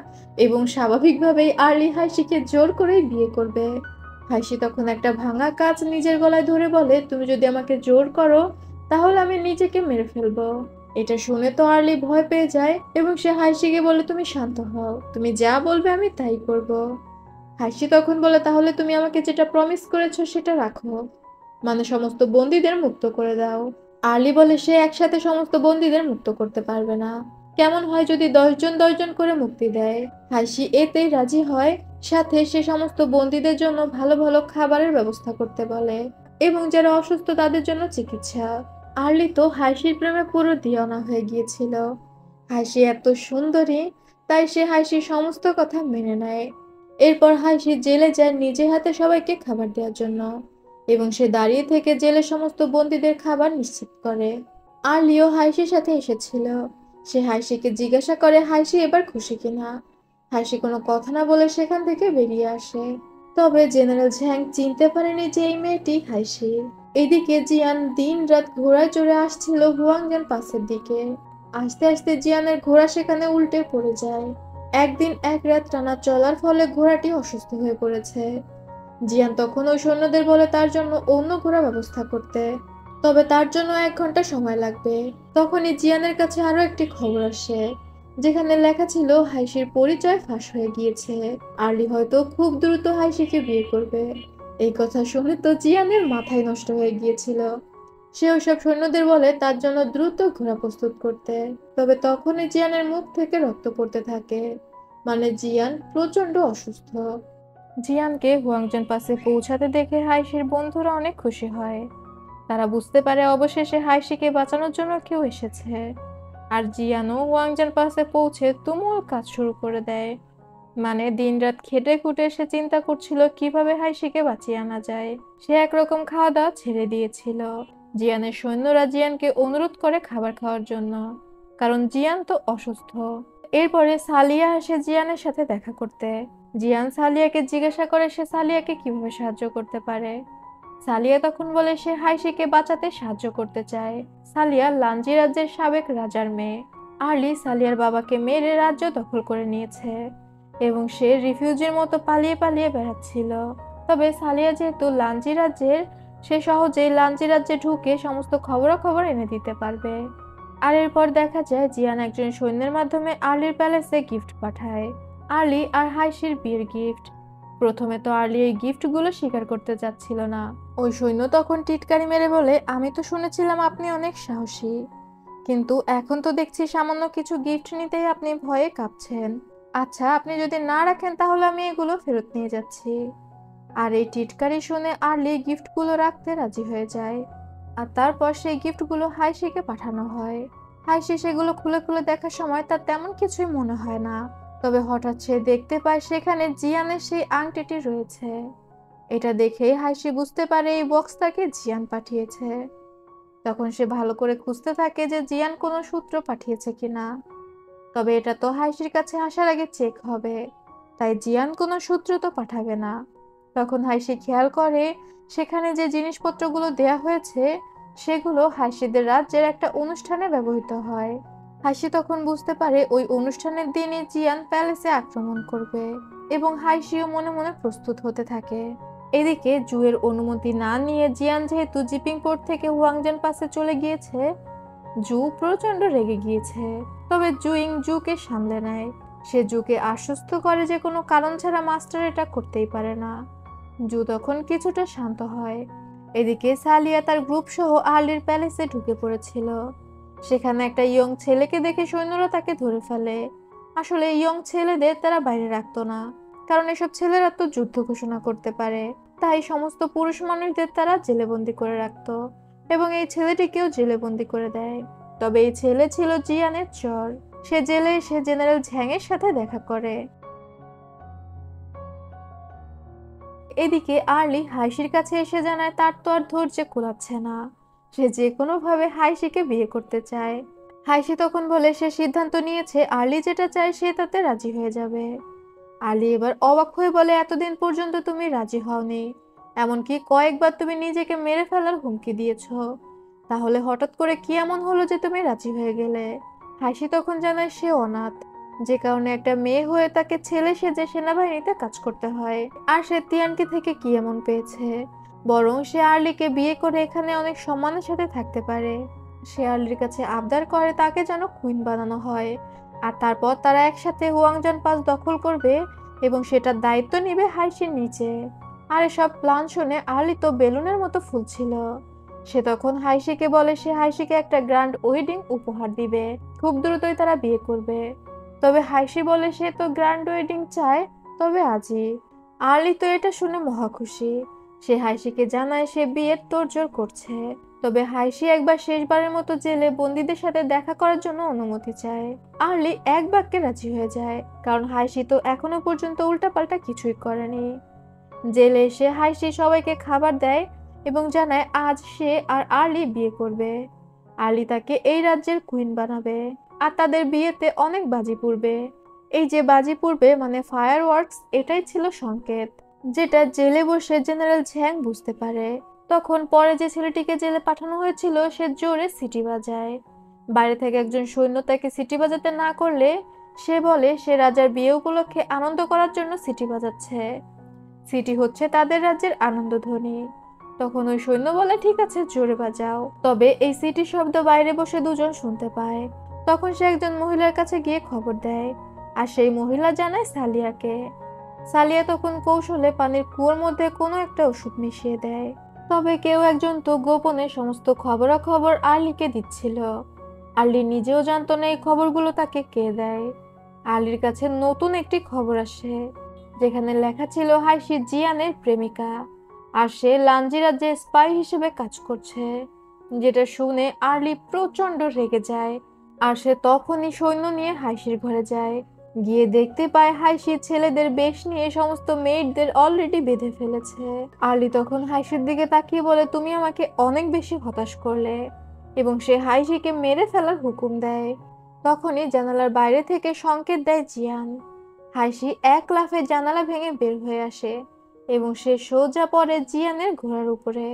এবং স্বাভাবিকভাবেই আর্লি হাইশিকে জোর করেই বিয়ে করবে। হাইশি তখন একটা ভাঙা কাঁচ নিজের গলায় ধরে বলে তুমি যদি আমাকে জোর করো তাহলে আমি নিজেকে মেরে ফেলবো। এটা শুনে তো আর্লি ভয় পেয়ে যায় এবং সে হাইশিকে বলে তুমি শান্ত হও, তুমি যা বলবে আমি তাই করব। হাইশি তখন বলে তাহলে তুমি আমাকে যেটা প্রমিস করেছো সেটা রাখো, মানে সমস্ত বন্দীদের মুক্ত করে দাও। আর্লি বলে সে একসাথে সমস্ত বন্দীদের মুক্ত করতে পারবে না। কেমন হয় যদি 10 জন 10 জন করে মুক্তি দেয়? হাসি এতেই রাজি হয়। সাথে সে সমস্ত বন্দীদের জন্য ভালো ভালো খাবারের ব্যবস্থা করতে বলে এবং যারা অসুস্থ তাদের জন্য চিকিৎসা। আর্লি তো হাসির প্রেমে পুরো দিওয়ানা হয়ে গিয়েছিল। হাসি এত সুন্দরী, তাই সে হাসির সমস্ত কথা মেনে নেয়। এরপর হাসি জেলে যায় নিজে হাতে সবাইকে খাবার দেওয়ার জন্য এবং সে দাঁড়িয়ে থেকে জেলের সমস্ত বন্দীদের খাবার নিশ্চিত করে। আর্লিও হাসির সাথে এসেছিল। সে হাসিকে জিজ্ঞাসা করে হাসি এবার খুশি কিনা। হাসি কোনো কথা না বলে সেখান থেকে বেরিয়ে আসে। তবে জেনারেল ঝ্যাং চিনতে পারেনি যে এই মেয়েটি হাসি। এদিকে জিয়ান দিন রাত ঘোড়ায় চড়ে আসছিল হুয়াংজান পাসের দিকে। আস্তে আস্তে জিয়ানের ঘোড়া সেখানে উল্টে পড়ে যায়। একদিন এক রাত টানা চলার ফলে ঘোড়াটি অসুস্থ হয়ে পড়েছে। জিয়ান তখন ওই সৈন্যদের বলে তার জন্য অন্য ঘোড়া ব্যবস্থা করতে। তবে তার জন্য 1 ঘন্টা সময় লাগবে। তখনই জিয়ানের কাছে আরো একটি খবর আসে, যেখানে লেখা ছিল হাইশির পরিচয় ফাঁস হয়ে গিয়েছে। আর্লি হয়তো খুব দ্রুত হাইশিকে বিয়ে করবে। এই কথা শুনে তো জিয়ানের মাথায় নষ্ট হয়ে গিয়েছিল। সে ওইসব সৈন্যদের বলে তার জন্য দ্রুত ঘোড়া প্রস্তুত করতে। তবে তখনই জিয়ানের মুখ থেকে রক্ত পড়তে থাকে, মানে জিয়ান প্রচন্ড অসুস্থ। জিয়ানকে হুয়াংজান পাসে পৌঁছাতে দেখে হাইশির বন্ধুরা অনেক খুশি হয়। তারা বুঝতে পারে অবশেষে হাইশিকে বাঁচানোর জন্য কেউ এসেছে। আর জিয়ানও হুয়াংজান পাসে পৌঁছে তুমুল কাজ শুরু করে দেয়। মানে দিনরাত খেটে খুঁটে সে চিন্তা করছিল কিভাবে হাইশিকে বাঁচিয়ে আনা যায়। সে একরকম খাওয়া দাওয়া ছেড়ে দিয়েছিল। জিয়ানের সৈন্যরা জিয়ানকে অনুরোধ করে খাবার খাওয়ার জন্য, কারণ জিয়ান তো অসুস্থ। এরপরে সালিয়া আসে জিয়ানের সাথে দেখা করতে। জিয়ান সালিয়াকে জিজ্ঞাসা করে সে সালিয়াকে কিভাবে সাহায্য করতে পারে। সালিয়া তখন বলে সে হাইশিকে বাঁচাতে সাহায্য করতে চায়। সালিয়া লাঞ্জি রাজ্যের সাবেক রাজার মেয়ে। আর্লি সালিয়ার বাবাকে মেরে রাজ্য দখল করে নিয়েছে এবং সে রিফিউজির মতো পালিয়ে পালিয়ে বেড়াচ্ছিল। তবে সালিয়া যেহেতু লাঞ্জি রাজ্যের, সে সহজেই লাঞ্জি রাজ্যে ঢুকে সমস্ত খবরাখবর এনে দিতে পারবে। আর এরপর দেখা যায় জিয়ান একজন সৈন্যের মাধ্যমে আর্লির প্যালেসে গিফট পাঠায়। আর্লি আর হাইশির বিয়ের গিফট। প্রথমে তো আর্লি এই গিফটগুলো স্বীকার করতে চাচ্ছিল না। ওই সৈন্য তখন টিটকারি মেরে বলে, আমি তো শুনেছিলাম আপনি অনেক সাহসী, কিন্তু এখন তো দেখছি সামান্য কিছু গিফট নিতেই আপনি ভয়ে কাঁপছেন। আচ্ছা, আপনি যদি না রাখেন তাহলে আমি এগুলো ফেরত নিয়ে যাচ্ছি। আর এই টিটকারি শুনে আর্লি গিফটগুলো রাখতে রাজি হয়ে যায়। আর তারপর সেই গিফটগুলো হাইশিকে পাঠানো হয়। হাইশি সেগুলো খুলে খুলে দেখার সময় তার তেমন কিছুই মনে হয় না। তবে হঠাৎ সে দেখতে পায় সেখানে জিয়ানের সেই আংটিটি রয়েছে। এটা দেখেই হাইশি বুঝতে পারে এই বক্স তাকে জিয়ান পাঠিয়েছে। তখন সে ভালো করে খুঁজতে থাকে যে জিয়ান কোনো সূত্র পাঠিয়েছে কিনা। তবে এটা তো হাইশির কাছে আসার আগে চেক হবে, তাই জিয়ান কোনো সূত্র তো পাঠাবে না। তখন হাইশি খেয়াল করে সেখানে যে জিনিসপত্রগুলো দেয়া হয়েছে সেগুলো হাইশিদের রাজ্যের একটা অনুষ্ঠানে ব্যবহৃত হয়। হাইশি তখন বুঝতে পারে ওই অনুষ্ঠানের দিনই জিয়ান প্যালেসে আক্রমণ করবে এবং হাইশিও মনে মনে প্রস্তুত হতে থাকে। এদিকে জুয়ের অনুমতি না নিয়ে জিয়ান যেহেতু জিপিং পোর্ট থেকে হুয়াংজান পাসে চলে গিয়েছে, জু প্রচন্ড রেগে গিয়েছে। তবে জুইং জুকে সামলে নেয়। সে জুকে আশ্বস্ত করে যে কোনো কারণ ছাড়া মাস্টার এটা করতেই পারে না। জু তখন কিছুটা শান্ত হয়। এদিকে সালিয়া তার গ্রুপ সহ আর্লির প্যালেসে ঢুকে পড়েছিল। সেখানে একটা ইয়ং ছেলেকে দেখে সৈন্যরা তাকে ধরে ফেলে। আসলে ইয়ং ছেলেদের তারা বাইরে রাখতো না, কারণ এসব ছেলেরা তো যুদ্ধ ঘোষণা করতে পারে। তাই সমস্ত পুরুষ মানুষদের তারা জেলে বন্দি করে রাখতো এবং এই ছেলেটিকেও জেলে বন্দি করে দেয়। তবে এই ছেলে ছিল জিয়ানের চর। সে জেলে এসে জেনারেল ঝ্যাংয়ের সাথে দেখা করে। এদিকে আর্লি হাইশির কাছে এসে জানায় তার তো আর ধৈর্য কুলাচ্ছে না। সে যে কোনো ভাবে হাইশিকে বিয়ে করতে চায়। হাইশি তখন বলে সে সিদ্ধান্ত নিয়েছে আর্লি যেটা চায় সে তাতে রাজি হয়ে যাবে। আর্লি এবার অবাক হয়ে বলে, এতদিন পর্যন্ত তুমি রাজি হওনি, এমনকি কয়েকবার তুমি নিজেকে মেরে ফেলার হুমকি দিয়েছো, তাহলে হঠাৎ করে কি এমন হলো যে তুমি রাজি হয়ে গেলে? হাইশি তখন জানায় সে অনাথ, যে কারণে একটা মেয়ে হয়ে তাকে ছেলে সেজে সেনাবাহিনীতে কাজ করতে হয়। আর সে তিয়ানকে থেকে কি এমন পেয়েছে, বরং সে আর্লিকে বিয়ে করে এখানে অনেক সম্মানের সাথে থাকতে পারে। সে আর্লির কাছে আবদার করে তাকে যেন কুইন বানানো হয়, আর তারপর তারা একসাথে হুয়াংজান পাস দখল করবে এবং সেটার দায়িত্ব নিবে হাইশির নিচে। আর এসব প্ল্যান শুনে আর্লি তো বেলুনের মতো ফুলছিল। সে তখন হাইশিকে বলে সে হাইশিকে একটা গ্র্যান্ড ওয়েডিং উপহার দিবে, খুব দ্রুতই তারা বিয়ে করবে। তবে হাইশি বলে সে তো গ্র্যান্ড ওয়েডিং চায়, তবে আজই। আর্লি তো এটা শুনে মহা খুশি। সে হাইশিকে জানায় সে বিয়ের তোড়জোড় করছে। তবে হাইশি একবার শেষবারের মতো জেলে বন্দীদের সাথে দেখা করার জন্য অনুমতি চায়। আর্লি এক বাক্যে রাজি হয়ে যায়, কারণ হাইশি তো এখনো পর্যন্ত উল্টাপাল্টা কিছুই করেনি। জেলে এসে হাইশি সবাইকে খাবার দেয় এবং জানায় আজ সে আর আর্লি বিয়ে করবে। আর্লি তাকে এই রাজ্যের কুইন বানাবে, আর তাদের বিয়েতে অনেক বাজি পুড়বে। এই যে বাজি পুড়বে মানে ফায়ার ওয়ার্কস, এটাই ছিল সংকেত, যেটা জেলে বসে জেনারেল ঝ্যাং বুঝতে পারে। তখন পরে যে ছেলেটিকে জেলে পাঠানো হয়েছিল সে জোরে সিটি বাজায়। বাইরে থেকে একজন সৈন্য তাকে সিটি বাজাতে না করলে সে বলে সে রাজার বিয়ে উপলক্ষে আনন্দ করার জন্য সিটি বাজাচ্ছে। সিটি হচ্ছে তাদের রাজ্যের আনন্দধ্বনি। তখন ওই সৈন্য বলে ঠিক আছে, জোরে বাজাও। তবে এই সিটি শব্দ বাইরে বসে দুজন শুনতে পায়। তখন সে একজন মহিলার কাছে গিয়ে খবর দেয়, আর সেই মহিলা জানায় সালিয়াকে। সালিয়া তখন কৌশলে পানির কুয়োর মধ্যে কোনো একটা ওষুধ মিশিয়ে দেয়। তবে কেউ একজন তো গোপনে সমস্ত খবরাখবর আর্লিকে দিচ্ছিল। আর্লি নিজেও জানতো না এই খবরগুলো তাকে কে দেয়। আর্লির কাছে নতুন একটি খবর আসে, যেখানে লেখা ছিল হাইশি জিয়ানের প্রেমিকা, আর সে লাঞ্জি রাজ্যে স্পাই হিসেবে কাজ করছে। যেটা শুনে আর্লি প্রচন্ড রেগে যায়, আর সে তখনই সৈন্য নিয়ে হাইশির ঘরে যায়। গিয়ে দেখতে পায় হাইশি ছেলেদের বেশ নিয়ে সমস্ত মেয়েদের অলরেডি বেঁধে ফেলেছে। আর্লি তখন হাইশির দিকে তাকিয়ে বলে তুমি আমাকে অনেক বেশি হতাশ করলে, এবং সে হাইশিকে মেরে ফেলার হুকুম দেয়। তখনই জানালার বাইরে থেকে সংকেত দেয় জিয়ান। হাইশি এক লাফে জানালা ভেঙে বের হয়ে আসে এবং সে সোজা পড়ে জিয়ানের ঘোড়ার উপরে।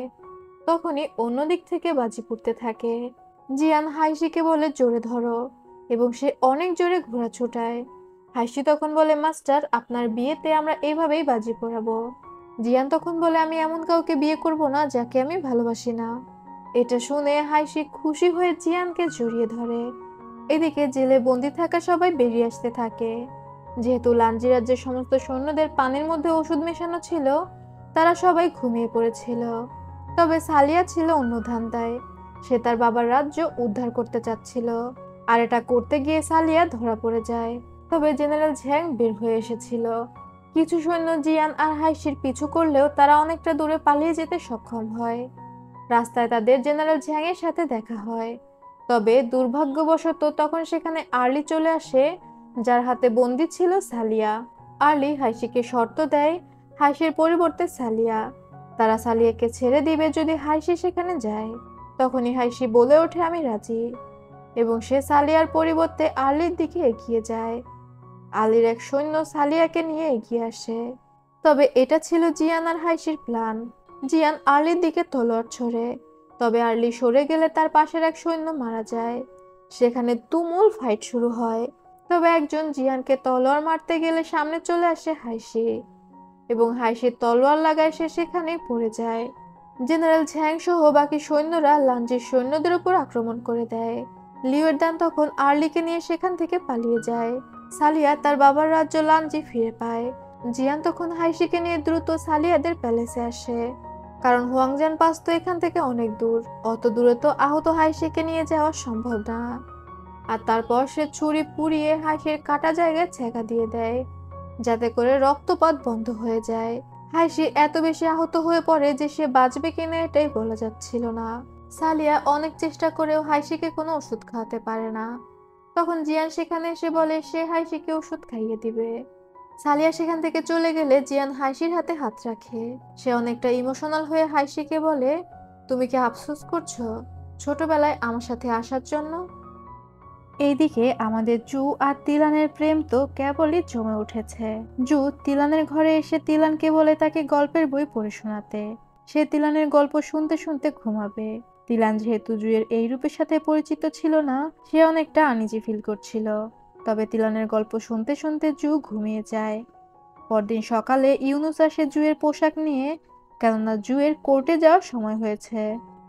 তখনই অন্য দিক থেকে বাজি পুড়তে থাকে। জিয়ান হাইশিকে বলে জোরে ধরো, এবং সে অনেক জোরে ঘোড়া ছোটায়। হাইশি তখন বলে মাস্টার, আপনার বিয়েতে আমরা এভাবেই বাজি পোড়াবো। জিয়ান তখন বলে আমি এমন কাউকে বিয়ে করব না যাকে আমি ভালোবাসি না। এটা শুনে হাইশি খুশি হয়ে জিয়ানকে জড়িয়ে ধরে। এদিকে জেলে বন্দি থাকা সবাই বেরিয়ে আসতে থাকে। যেহেতু লাঞ্জি রাজ্যের সমস্ত সৈন্যদের পানির মধ্যে ওষুধ মেশানো ছিল, তারা সবাই ঘুমিয়ে পড়েছিল। তবে সালিয়া ছিল অন্য ধান্দায়। সে তার বাবার রাজ্য উদ্ধার করতে চাচ্ছিল, আর এটা করতে গিয়ে সালিয়া ধরা পড়ে যায়। তবে জেনারেল ঝ্যাং বের হয়ে এসেছিল। কিছু সৈন্য জিয়ান আর হাইশির পিছু করলেও তারা অনেকটা দূরে পালিয়ে যেতে সক্ষম হয়। রাস্তায় তাদের জেনারেল ঝ্যাং এর সাথে দেখা হয়। তবে দুর্ভাগ্যবশত তখন সেখানে আর্লি চলে আসে, যার হাতে বন্দী ছিল সালিয়া। আর্লি হাইশিকে শর্ত দেয় হাইশির পরিবর্তে সালিয়া। তারা সালিয়াকে ছেড়ে দিবে যদি হাইশি সেখানে যায়। তখনই হাইশি বলে ওঠে আমি রাজি, এবং সে সালিয়ার পরিবর্তে আর্লির দিকে এগিয়ে যায়। আর্লির এক সৈন্য সালিয়াকে নিয়ে এগিয়ে আসে। তবে এটা ছিল জিয়ান আর হাইশির প্ল্যান। জিয়ান আর্লির দিকে তলোয়ার ছোড়ে, তবে আর্লি সরে গেলে তার পাশের এক সৈন্য মারা যায়। সেখানে তুমুল ফাইট শুরু হয়। তবে একজন জিয়ানকে তলোয়ার মারতে গেলে সামনে চলে আসে হাইশি, এবং হাইশির তলোয়ার লাগায় সে সেখানেই পড়ে যায়। জেনারেল ঝ্যাং সহ বাকি সৈন্যরা লাঞ্জির সৈন্যদের উপর আক্রমণ করে দেয়। লিউয়েরদান তখন আর্লিকে নিয়ে সেখান থেকে পালিয়ে যায়। সালিয়া তার বাবার রাজ্য লাঞ্জি ফিরে পায়। জিয়ান তখন হাইশিকে নিয়ে দ্রুত সালিয়াদের প্যালেসে আসে, কারণ হুয়াংজান পাস তো এখান থেকে অনেক দূর। অত দূরে তো আহত হাইশিকে নিয়ে যাওয়া সম্ভব না। আর তারপর সে ছুরি পুড়িয়ে হাইশির কাটা জায়গায় ছেঁকা দিয়ে দেয়, যাতে করে রক্তপাত বন্ধ হয়ে যায়। হাইশি এত বেশি আহত হয়ে পড়ে যে সে বাঁচবে কিনা এটাই বলা যাচ্ছিল না। সালিয়া অনেক চেষ্টা করেও হাইশিকে কোনো ওষুধ খাওয়াতে পারে না। তখন জিয়ান সেখানে এসে বলে সে হাইশিকে ওষুধ খাইয়ে দিবে। সালিয়া সেখান থেকে চলে গেলে জিয়ান হাইশির হাতে হাত রাখে। সে অনেকটা ইমোশনাল হয়ে হাইশিকে বলে তুমি কি আফসোস করছো ছোটবেলায় আমার সাথে আসার জন্য? এইদিকে আমাদের জু আর তিলানের প্রেম তো কেবলই জমে উঠেছে। জু তিলানের ঘরে এসে তিলানকে বলে তাকে গল্পের বই পড়ে শোনাতে। সে তিলানের গল্প শুনতে শুনতে ঘুমাবে। তিলান যেহেতু জুয়ের এই রূপের সাথে পরিচিত ছিল না, সে অনেকটা আনইজি ফিল করছিল। তবে তিলানের গল্প শুনতে শুনতে জু ঘুমিয়ে যায়। পরদিন সকালে ইউনুস আসে জুয়ের পোশাক নিয়ে, কেননা জুয়ের কোর্টে যাওয়ার সময় হয়েছে।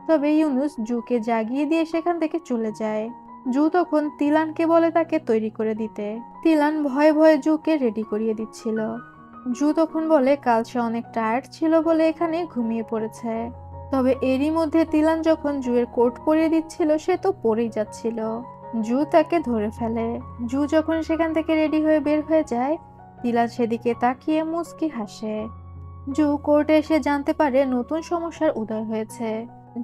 তবে ইউনুস জুকে জাগিয়ে দিয়ে সেখান থেকে চলে যায়। জু তখন তিলানকে বলে তাকে তৈরি করে দিতে। তিলান ভয়ে ভয়ে জুকে রেডি করিয়ে দিচ্ছিল। জু তখন বলে কাল সে অনেক টায়ার্ড ছিল বলে এখানে ঘুমিয়ে পড়েছে। তবে এরই মধ্যে তিলান যখন জুয়ের কোট পরিয়ে দিচ্ছিল সে তো পরেই যাচ্ছিল। জু তাকে ধরে ফেলে। জু যখন সেখান থেকে রেডি হয়ে বের হয়ে যায়, তিলান সেদিকে তাকিয়ে মুচকি হাসে। জু কোর্টে এসে জানতে পারে নতুন সমস্যার উদয় হয়েছে।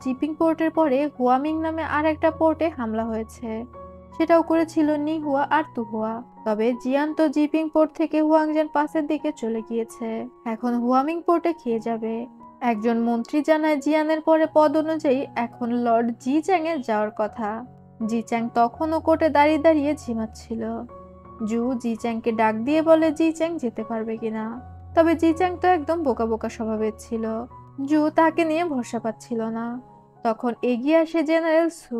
জিপিং পোর্টের পরে হুয়ামিং নামে আর একটা পোর্টে হামলা হয়েছে। সেটাও করেছিল নিহুয়া আর তুহুয়া। তবে জিয়ান তো জিপিং পোর্ট থেকে হুয়াংজান পাসের দিকে চলে গিয়েছে। এখন হুয়ামিং পোর্টে খেয়ে যাবে। একজন মন্ত্রী জানায় জিয়ানের পরে পদ অনুযায়ী এখন লর্ড জি চ্যাং এর যাওয়ার কথা। জি চ্যাং তখনও কোর্টে দাঁড়িয়ে দাঁড়িয়ে ঝিমাচ্ছিল। জু জি চ্যাংকে ডাক দিয়ে বলে জি চ্যাং যেতে পারবে কিনা। তবে জি চ্যাং তো একদম বোকা বোকা স্বভাবের ছিল। জু তাকে নিয়ে ভরসা পাচ্ছিল না। তখন এগিয়ে আসে জেনারেল সু।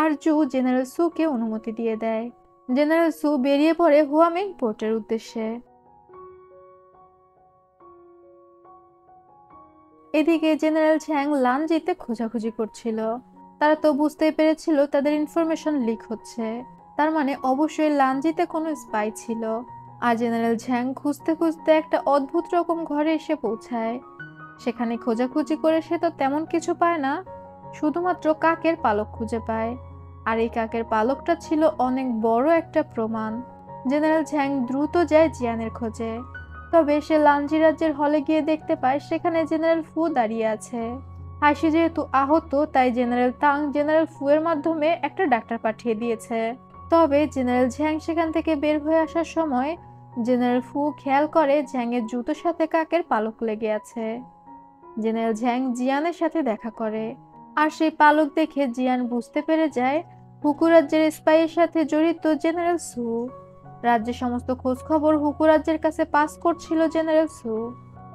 আর জু জেনারেল সুকে অনুমতি দিয়ে দেয়। জেনারেল সু বেরিয়ে পড়ে হুয়ামিং পোর্টের উদ্দেশ্যে। এদিকে জেনারেল ঝ্যাং লানজিতে খোঁজাখুঁজি করছিল। তারা তো বুঝতেই পেরেছিল তাদের ইনফরমেশন লিক হচ্ছে। তার মানে অবশ্যই লানজিতে কোনো স্পাই ছিল। আর জেনারেল ঝ্যাং খুঁজতে খুঁজতে একটা অদ্ভুত রকম ঘরে এসে পৌঁছায়। সেখানে খোঁজাখুঁজি করে সে তো তেমন কিছু পায় না, শুধুমাত্র কাকের পালক খুঁজে পায়। আর এই কাকের পালকটা ছিল অনেক বড় একটা প্রমাণ। জেনারেল ঝ্যাং দ্রুত যায় জিয়ানের খোঁজে। তবে সে লাঞ্জি রাজ্যের হলে গিয়ে দেখতে পায় সেখানে জেনারেল ফু দাঁড়িয়ে আছে। হাসি যেহেতু আহত, তাই জেনারেল তাং জেনারেল ফু এর মাধ্যমে একটা ডাক্তার পাঠিয়ে দিয়েছে। তবে জেনারেল ঝ্যাং সেখান থেকে বের হয়ে আসার সময় জেনারেল ফু খেয়াল করে ঝ্যাংয়ের জুতোর সাথে কাকের পালক লেগে আছে। জেনারেল ঝ্যাং জিয়ানের সাথে দেখা করে। আর সেই পালক দেখে জিয়ান বুঝতে পেরে যায় হুকু রাজ্যের স্পাইয়ের সাথে জড়িত জেনারেল সু। রাজ্যের সমস্ত খোঁজ খবর হুকু রাজ্যের কাছে পাস করছিল জেনারেল সু।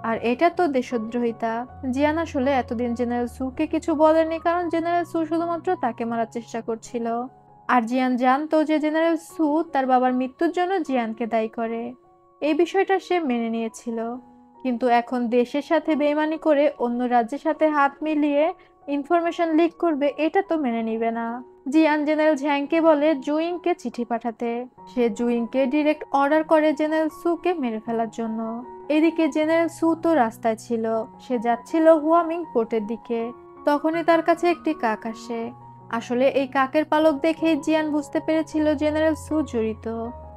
আর এটা তো দেশদ্রোহিতা। জিয়ান আসলে এতদিন জেনারেল সুকে কিছু বলেনি, কারণ জেনারেল সু শুধুমাত্র তাকে মারার চেষ্টা করছিল। আর জিয়ান জানতো যে জেনারেল সু তার বাবার মৃত্যুর জন্য জিয়ানকে দায়ী করে। এই বিষয়টা সে মেনে নিয়েছিল। কিন্তু এখন দেশের সাথে বেইমানি করে অন্য রাজ্যের সাথে হাত মিলিয়ে ইনফরমেশন লিক করবে, এটা তো মেনে নিবে না। জিয়ান জেনারেল ঝ্যাংকে বলে জুইংকে চিঠি পাঠাতে। সে জুইংকে ডিরেক্ট অর্ডার করে জেনারেল সুকে মেরে ফেলার জন্য। এদিকে জেনারেল সু তো রাস্তায় ছিল। সে যাচ্ছিল হুয়ামিং পোর্টের দিকে। তখনই তার কাছে একটি কাক আসে। আসলে এই কাকের পালক দেখেই জিয়ান বুঝতে পেরেছিল জেনারেল সু জড়িত।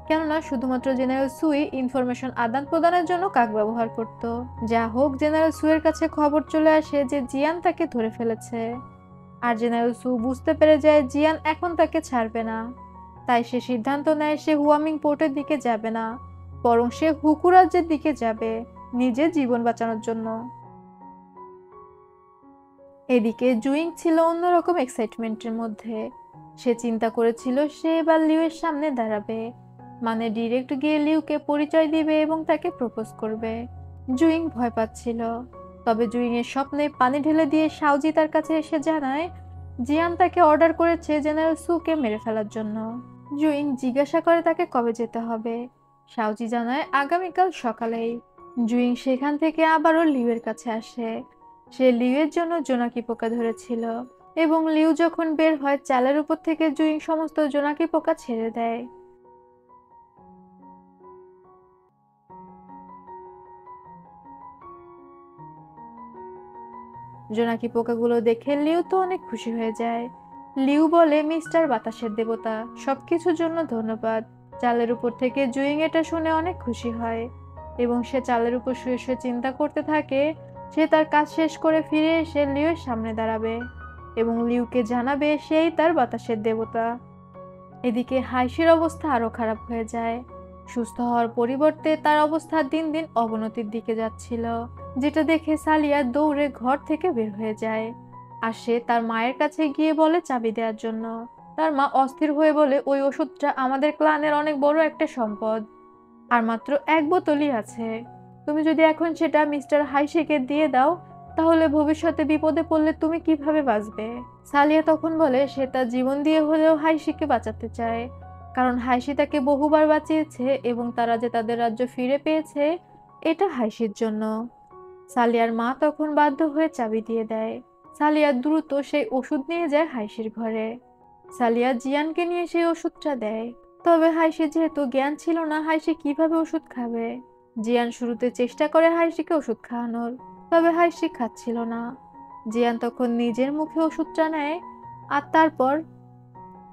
কেননা শুধুমাত্র জেনারেল সুই ইনফরমেশন আদান প্রদানের জন্য কাক ব্যবহার করত। যা হোক, জেনারেল সুয়ের কাছে খবর চলে আসে যে জিয়ান তাকে ধরে ফেলেছে। আর জেনারেল সু বুঝতে পেরে যায় জিয়ান এখন তাকে ছাড়বে না। তাই সে সিদ্ধান্ত নেয় সে হুয়ামিং পোর্টের দিকে যাবে না, বরং সে হুকু রাজ্যের দিকে যাবে নিজের জীবন বাঁচানোর জন্য। এদিকে জুইং ছিল অন্যরকম এক্সাইটমেন্টের মধ্যে। সে চিন্তা করেছিল সে এবার লিউয়ের সামনে দাঁড়াবে, মানে ডিরেক্ট গিয়ে লিউকে পরিচয় দিবে এবং তাকে প্রপোজ করবে। জুইং ভয় পাচ্ছিল। তবে জুইং এর স্বপ্নে পানি ঢেলে দিয়ে শাওজি তার কাছে এসে জানায় জিয়ান তাকে অর্ডার করেছে জেনারেল সুকে মেরে ফেলার জন্য। জুইং জিজ্ঞাসা করে তাকে কবে যেতে হবে। শাওজি জানায় আগামীকাল সকালেই। জুইং সেখান থেকে আবারও লিউয়ের কাছে আসে। সে লিউয়ের জন্য জোনাকি পোকা ধরেছিল এবং লিউ যখন বের হয় চালের উপর থেকে জুইং সমস্ত জোনাকি পোকা ছেড়ে দেয়। জোনাকি পোকাগুলো দেখে লিউ তো অনেক খুশি হয়ে যায়। লিউ বলে মিস্টার বাতাসের দেবতা, সবকিছুর জন্য ধন্যবাদ। চালের উপর থেকে জুইং এটা শুনে অনেক খুশি হয় এবং সে চালের উপর শুয়ে শুয়ে চিন্তা করতে থাকে সে তার কাজ শেষ করে ফিরে এসে লিউয়ের সামনে দাঁড়াবে এবং লিউকে জানাবে সেই তার বাতাসের দেবতা। এদিকে হাইশির অবস্থা আরো খারাপ হয়ে যায়। সুস্থ হওয়ার পরিবর্তে তার অবস্থা দিন দিন অবনতির দিকে যাচ্ছিল, যেটা দেখে সালিয়া দৌড়ে ঘর থেকে বের হয়ে যায়। আর সে তার মায়ের কাছে গিয়ে বলে চাবি দেওয়ার জন্য। তার মা অস্থির হয়ে বলে ওই ওষুধটা আমাদের ক্লানের অনেক বড় একটা সম্পদ, আর মাত্র এক বোতলই আছে। তুমি যদি এখন সেটা মিস্টার হাইশিকে দিয়ে দাও, তাহলে ভবিষ্যতে বিপদে পড়লে তুমি কিভাবে বাঁচবে? সালিয়া তখন বলে সে তার জীবন দিয়ে হলেও হাইশিকে বাঁচাতে চায়, কারণ হাইশি তাকে বহুবার বাঁচিয়েছে এবং তারা যে তাদের রাজ্য ফিরে পেয়েছে এটা হাইশির জন্য। সালিয়ার মা তখন বাধ্য হয়ে চাবি দিয়ে দেয়। সালিয়া দ্রুত সেই ওষুধ নিয়ে যায় হাইশির ঘরে। সালিয়া জিয়ানকে নিয়ে সেই ওষুধটা দেয়। তবে হাইশির যেহেতু জ্ঞান ছিল না হাইশি কিভাবে ওষুধ খাবে। জিয়ান শুরুতে চেষ্টা করে হাইশিকে ওষুধ খাওয়ানোর, তবে হাইশি খাচ্ছিল না। জিয়ান তখন নিজের মুখে ওষুধটা নেয়, আর তারপর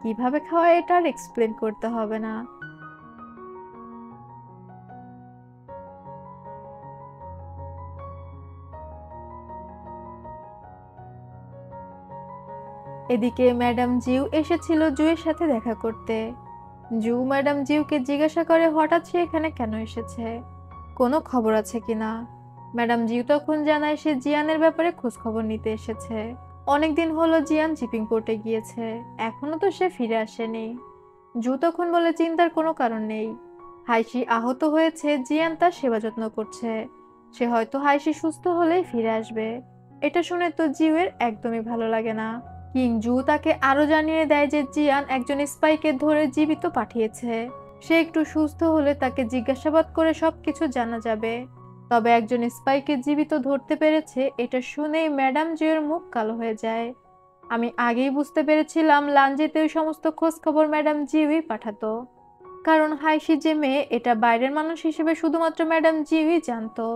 কিভাবে খাওয়া এটা আর এক্সপ্লেন করতে হবে না। এদিকে ম্যাডাম জিউ এসেছিল জুয়ের সাথে দেখা করতে। জু ম্যাডাম জিউকে জিজ্ঞাসা করে হঠাৎ সে এখানে কেন এসেছে, কোনো খবর আছে কিনা। ম্যাডাম জিউ তখন জানায় সে জিয়ানের ব্যাপারে খোঁজ খবর নিতে এসেছে। অনেকদিন হলো জিয়ান জিপিং পোর্টে গিয়েছে, এখনো তো সে ফিরে আসেনি। জু তখন বলে চিন্তার কোনো কারণ নেই, হাইশি আহত হয়েছে, জিয়ান তার সেবা যত্ন করছে, সে হয়তো হাইশি সুস্থ হলেই ফিরে আসবে। এটা শুনে তো জিউয়ের একদমই ভালো লাগে না। কিং জু তাকে আরো জানিয়ে দেয় যে জিয়ান একজন স্পাইকে ধরে জীবিত পাঠিয়েছে, সে একটু সুস্থ হলে তাকে জিজ্ঞাসাবাদ করে সবকিছু জানা যাবে। তবে একজন স্পাইকে জীবিত ধরতে পেরেছে এটা শুনেই ম্যাডাম জিউয়ের মুখ কালো হয়ে যায়। আমি আগেই বুঝতে পেরেছিলাম লাঞ্জেতে ওই সমস্ত খোঁজ খবর ম্যাডাম জিউই পাঠাতো, কারণ হাইশি যে মেয়ে এটা বাইরের মানুষ হিসেবে শুধুমাত্র ম্যাডাম জিউই জানতো।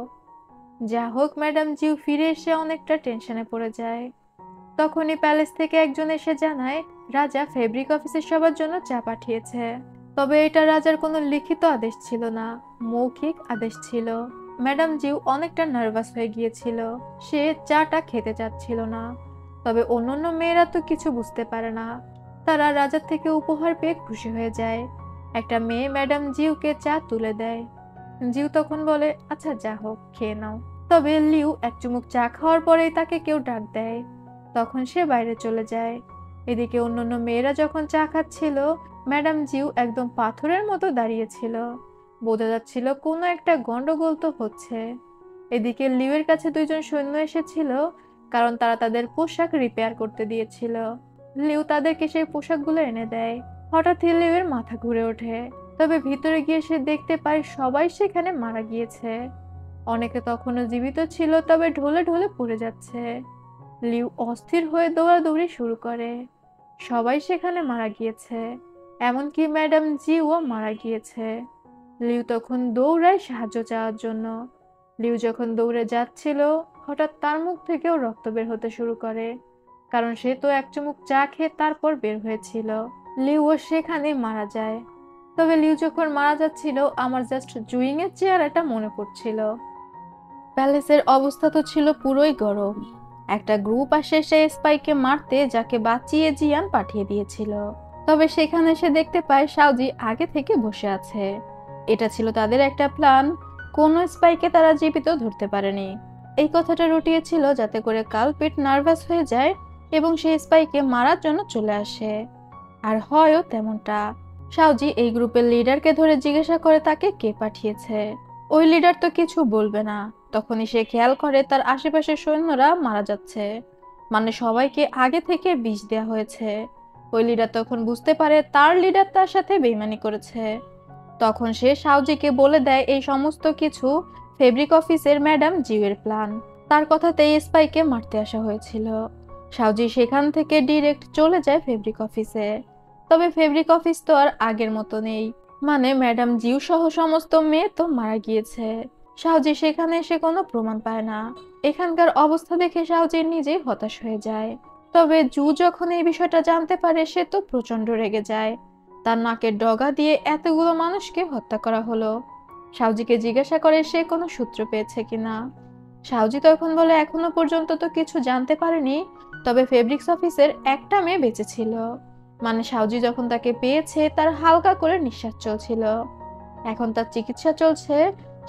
যা হোক, ম্যাডাম জিউ ফিরে এসে অনেকটা টেনশনে পড়ে যায়। তখনই প্যালেস থেকে একজন এসে জানায় রাজা ফেব্রিক অফিসের সবার জন্য চা পাঠিয়েছে। তবে এটা রাজার কোনো লিখিত আদেশ ছিল না, মৌখিক আদেশ ছিল। ম্যাডাম জিউ অনেকটা নার্ভাস হয়ে গিয়েছিল, সে চাটা খেতে চাচ্ছিল না। তবে অন্যান্য মেয়েরা তো কিছু বুঝতে পারে না, তারা রাজার থেকে উপহার পেয়ে খুশি হয়ে যায়। একটা মেয়ে ম্যাডাম জিউকে চা তুলে দেয়। জিউ তখন বলে আচ্ছা যা হোক খেয়ে নাও। তবে লিউ এক চুমুক চা খাওয়ার পরেই তাকে কেউ ডাক দেয়, তখন সে বাইরে চলে যায়। এদিকে অন্যান্য মেয়েরা যখন চা খাচ্ছিল, ম্যাডাম জিউ একদম পাথরের মতো দাঁড়িয়েছিল, বোঝা যাচ্ছিল কোনো একটা গন্ডগোল তো হচ্ছে। এদিকে লিউয়ের কাছে দুইজন সৈন্য এসেছিল, কারণ তারা তাদের পোশাক রিপেয়ার করতে দিয়েছিল। লিউ তাদেরকে সেই পোশাকগুলো এনে দেয়। হঠাৎই লিউয়ের মাথা ঘুরে ওঠে, তবে ভিতরে গিয়ে সে দেখতে পায় সবাই সেখানে মারা গিয়েছে। অনেকে তখনও জীবিত ছিল, তবে ঢলে ঢলে পড়ে যাচ্ছে। লিউ অস্থির হয়ে দৌড়াদৌড়ি শুরু করে, সবাই সেখানে মারা গিয়েছে, এমনকি ম্যাডাম জিও মারা গিয়েছে। লিউ তখন দৌড়ায় সাহায্য চাওয়ার জন্য। লিউ যখন দৌড়ে যাচ্ছিল, হঠাৎ তার মুখ থেকেও রক্ত বের হতে শুরু করে, কারণ সে তো এক চুমুক চা খেয়ে তারপর বের হয়েছিল। লিউও সেখানে মারা যায়। তবে লিউ যখন মারা যাচ্ছিল, আমার জাস্ট জুইং এর চেহারাটা মনে পড়ছিল। প্যালেসের অবস্থা তো ছিল পুরোই গরম। একটা গ্রুপ আসে সেই স্পাইকে মারতে, যাকে বাঁচিয়ে জিয়ান পাঠিয়ে দিয়েছিল। তবে সেখানে সে দেখতে পায় শাওজি আগে থেকে বসে আছে। এটা ছিল তাদের একটা প্ল্যান, কোন স্পাইকে তারা জীবিত ধরতে পারেনি। এই কথাটা রটিয়েছিল যাতে করে কালপিট নার্ভাস হয়ে যায় এবং সেই স্পাইকে মারার জন্য চলে আসে। আর হয়ও তেমনটা। শাওজি এই গ্রুপের লিডারকে ধরে জিজ্ঞাসা করে তাকে কে পাঠিয়েছে। ওই লিডার তো কিছু বলবে না। তখনই সে খেয়াল করে তার আশেপাশের সৈন্যরা মারা যাচ্ছে, মানে সবাইকে আগে থেকে বিষ দেওয়া হয়েছে। ওই লিডার তখন বুঝতে পারে তার লিডার তার সাথে বেইমানি করেছে। তখন সে শাওজিকে বলে দেয় এই সমস্ত কিছু ফেব্রিক অফিসের ম্যাডাম জিউয়ের প্ল্যান, তার কথাতেই স্পাইকে মারতে আসা হয়েছিল। শাওজি সেখান থেকে ডিরেক্ট চলে যায় ফেব্রিক অফিসে। তবে ফেব্রিক অফিস তো আর আগের মতো নেই, মানে ম্যাডাম জিউ সহ সমস্ত মেয়ে তো মারা গিয়েছে। শাওজি সেখানে এসে কোনো প্রমাণ পায় না। এখানকার অবস্থা দেখে শাওজি নিজেই হতাশ হয়ে যায়। তবে জু যখন এই বিষয়টা জানতে পারে, সে তো প্রচন্ড রেগে যায়। তার নাকের ডগা দিয়ে এতগুলো মানুষকে হত্যা করা হলো। শাওজিকে জিজ্ঞাসা করে সে কোনো সূত্র পেয়েছে কিনা। শাওজি তখন বলে এখনো পর্যন্ত তো কিছু জানতে পারেনি, তবে ফেব্রিক্স অফিসের একটা মেয়ে বেঁচে ছিল, মানে শাওজি যখন তাকে পেয়েছে তার হালকা করে নিঃশ্বাস চলছিল, এখন তার চিকিৎসা চলছে।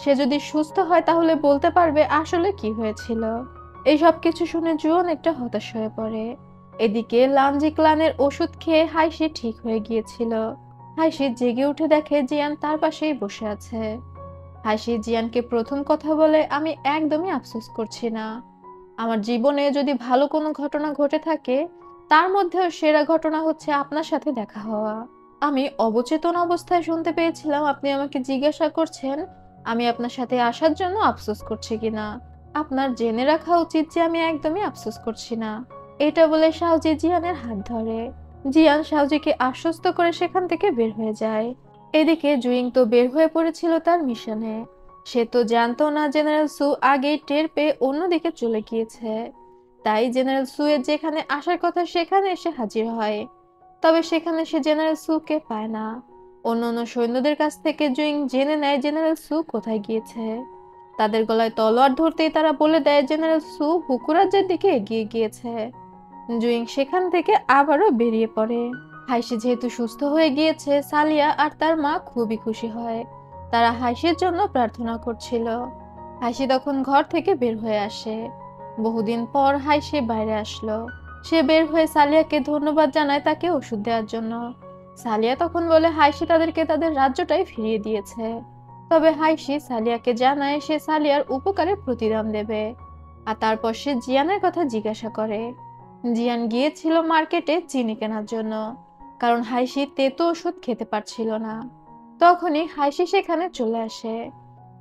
সে যদি সুস্থ হয় তাহলে বলতে পারবে আসলে কি হয়েছিল। এই সব কিছু শুনে জুয়ন একটা হতাশ হয়ে পড়ে। এদিকে লাঞ্জি ক্লানের ওষুধ খেয়ে হাইশি ঠিক হয়ে গিয়েছিল। হাইশি জেগে উঠে দেখে জিয়ান তার পাশেই বসে আছে। হাইশি জিয়ানকে প্রথম কথা বলে আমি একদমই আফসোস করছি না। আমার জীবনে যদি ভালো কোনো ঘটনা ঘটে থাকে, তার মধ্যেও সেরা ঘটনা হচ্ছে আপনার সাথে দেখা হওয়া। আমি অবচেতন অবস্থায় শুনতে পেয়েছিলাম আপনি আমাকে জিজ্ঞাসা করছেন আমি আপনার সাথে আসার জন্য আফসোস করছি কিনা। আপনার জেনে রাখা উচিত যে আমি একদমই আফসোস করছি না। এটা বলে শাওজি জিয়ানের হাত ধরে। জিয়ান শাওজিকে আশ্বস্ত করে সেখান থেকে বের হয়ে যায়। এদিকে জুইং তো বের হয়ে পড়েছিল তার মিশনে। সে তো জানতো না জেনারেল সু আগেই টের পেয়ে অন্যদিকে চলে গিয়েছে। তাই জেনারেল সুয়ের যেখানে আসার কথা সেখানে এসে হাজির হয়। তবে সেখানে সে জেনারেল সুকে পায় না। অন্যান্য সৈন্যদের কাছ থেকে জুইং জেনে নেয় জেনারেল সু কোথায় গিয়েছে। তাদের গলায় তলোয়ার ধরতেই তারা বলে দেয় জেনারেল সু হুকুরাজ্যের দিকে এগিয়ে গিয়েছে। জুইং সেখান থেকে আবারও বেরিয়ে পড়ে। হাইশি যেহেতু সুস্থ হয়ে গিয়েছে, সালিয়া আর তার মা খুবই খুশি হয়। তারা হাইশির জন্য প্রার্থনা করছিল। হাইশি তখন ঘর থেকে বের হয়ে আসে। বহুদিন পর হাইশি বাইরে আসলো। সে বের হয়ে সালিয়াকে ধন্যবাদ জানায় তাকে ওষুধ দেওয়ার জন্য। সালিয়া তখন বলে হাইশি তাদেরকে তাদের রাজ্যটাই ফিরিয়ে দিয়েছে। তবে হাইশি সালিয়াকে জানায় সে সালিয়ার উপকারের প্রতিদান দেবে। আর তারপর সে জিয়ানের কথা জিজ্ঞাসা করে। জিয়ান গিয়েছিল মার্কেটে চিনি কেনার জন্য, কারণ হাইশি তেতো ওষুধ খেতে পারছিল না। তখনই হাইশি সেখানে চলে আসে।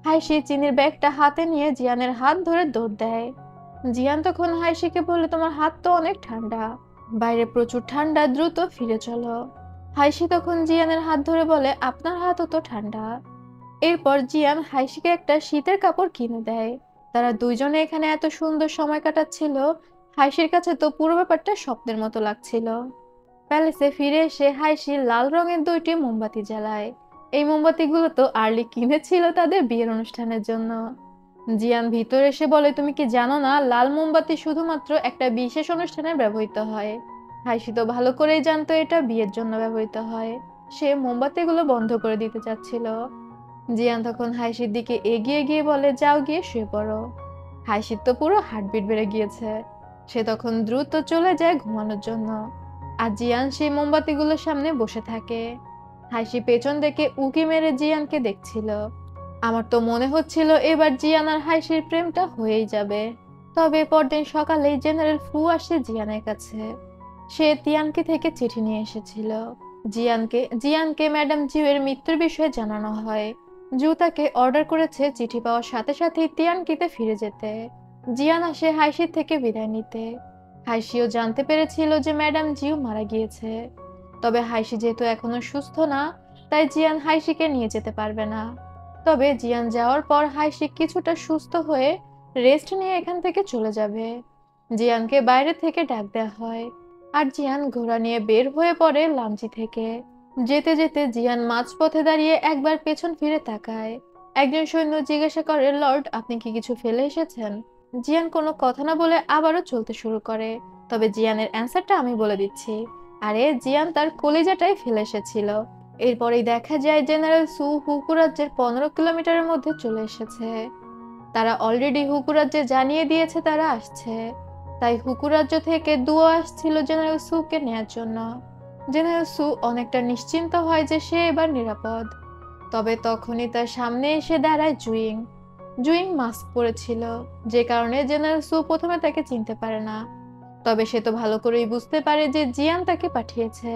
হাইশি চিনির ব্যাগটা হাতে নিয়ে জিয়ানের হাত ধরে দৌড় দেয়। জিয়ান তখন হাইশিকে বলে, তোমার হাত তো অনেক ঠান্ডা, বাইরে প্রচুর ঠান্ডা, দ্রুত ফিরে চলো। হাইশি তখন জিয়ানের হাত ধরে বলে, আপনার হাতও তো ঠান্ডা। এরপর জিয়ান হাইশিকে একটা শীতের কাপড় কিনে দেয়। তারা দুইজনে এখানে এত সুন্দর সময় কাটাচ্ছিল, হাইশির কাছে তো পুরো ব্যাপারটা স্বপ্নের মতো লাগছিল। প্যালেসে ফিরে এসে হাইশি লাল রঙের 2টি মোমবাতি জ্বালায়। এই মোমবাতিগুলো তো আর্লি কিনেছিল তাদের বিয়ের অনুষ্ঠানের জন্য। জিয়ান ভিতরে এসে বলে, তুমি কি জানো না লাল মোমবাতি শুধুমাত্র একটা বিশেষ অনুষ্ঠানে ব্যবহৃত হয়। হাইশি তো ভালো করেই জানতো এটা বিয়ের জন্য ব্যবহৃত হয়। সে মোমবাতিগুলো বন্ধ করে দিতে চাচ্ছিল। জিয়ান তখন হাইশির দিকে এগিয়ে গিয়ে বলে, যাও গিয়ে শুয়ে পড়ো। হাইশির তো পুরো হার্টবিট বেড়ে গিয়েছে। সে তখন দ্রুত চলে যায় ঘুমানোর জন্য। আর জিয়ান সেই মোমবাতিগুলোর সামনে বসে থাকে। হাইশি পেছন থেকে উকি মেরে জিয়ানকে দেখছিল। আমার তো মনে হচ্ছিল এবার জিয়ান আর হাইশির প্রেমটা হয়েই যাবে। তবে পরদিন সকালেই জেনারেল ফু আসে জিয়ানের কাছে। সে তিয়ানকি থেকে চিঠি নিয়ে এসেছিল। জিয়ানকে ম্যাডাম জিউয়ের মৃত্যুর বিষয়ে জানানো হয়। জু তাকে অর্ডার করেছে চিঠি পাওয়ার সাথে সাথেই তিয়ানকিতে ফিরে যেতে। জিয়ান আসে হাইশির থেকে বিদায় নিতে। হাইশিও জানতে পেরেছিল যে ম্যাডাম জিউ মারা গিয়েছে। তবে হাইশি যেহেতু এখনো সুস্থ না, তাই জিয়ান হাইশিকে নিয়ে যেতে পারবে না। তবে জিয়ান যাওয়ার পর হাইশি কিছুটা সুস্থ হয়ে রেস্ট নিয়ে এখান থেকে চলে যাবে। জিয়ানকে বাইরে থেকে ডাক দেওয়া হয়। আর জিয়ান ঘোড়া নিয়ে বের হয়ে পড়ে লামচি থেকে। যেতে যেতে জিয়ান মাঝপথে দাঁড়িয়ে একবার পেছন ফিরে তাকায়। একজন সৈন্য জিজ্ঞাসা করে, লর্ড, আপনি কি কিছু ফেলে এসেছেন? জিয়ান কোনো কথা না বলে আবারও চলতে শুরু করে। তবে জিয়ানের অ্যান্সারটা আমি বলে দিচ্ছি। আরে জিয়ান তার কলিজাটাই ফেলে এসেছিল। এরপরেই দেখা যায় জেনারেল সু হুকু রাজ্যের 15 কিলোমিটারের মধ্যে চলে এসেছে। তারা অলরেডি হুকু রাজ্যে জানিয়ে দিয়েছে তারা আসছে। তাই হুকু রাজ্য থেকে দুও আসছিল জেনারেল সুকে নেয়ার জন্য। জেনারেল সু অনেকটা নিশ্চিন্ত হয় যে সে এবার নিরাপদ। তবে তখনই তার সামনে এসে দাঁড়ায় জুইং। জুইং মাস্ক পরেছিল, যে কারণে জেনারেল সু প্রথমে তাকে চিনতে পারে না। তবে সে তো ভালো করেই বুঝতে পারে যে জিয়ান তাকে পাঠিয়েছে।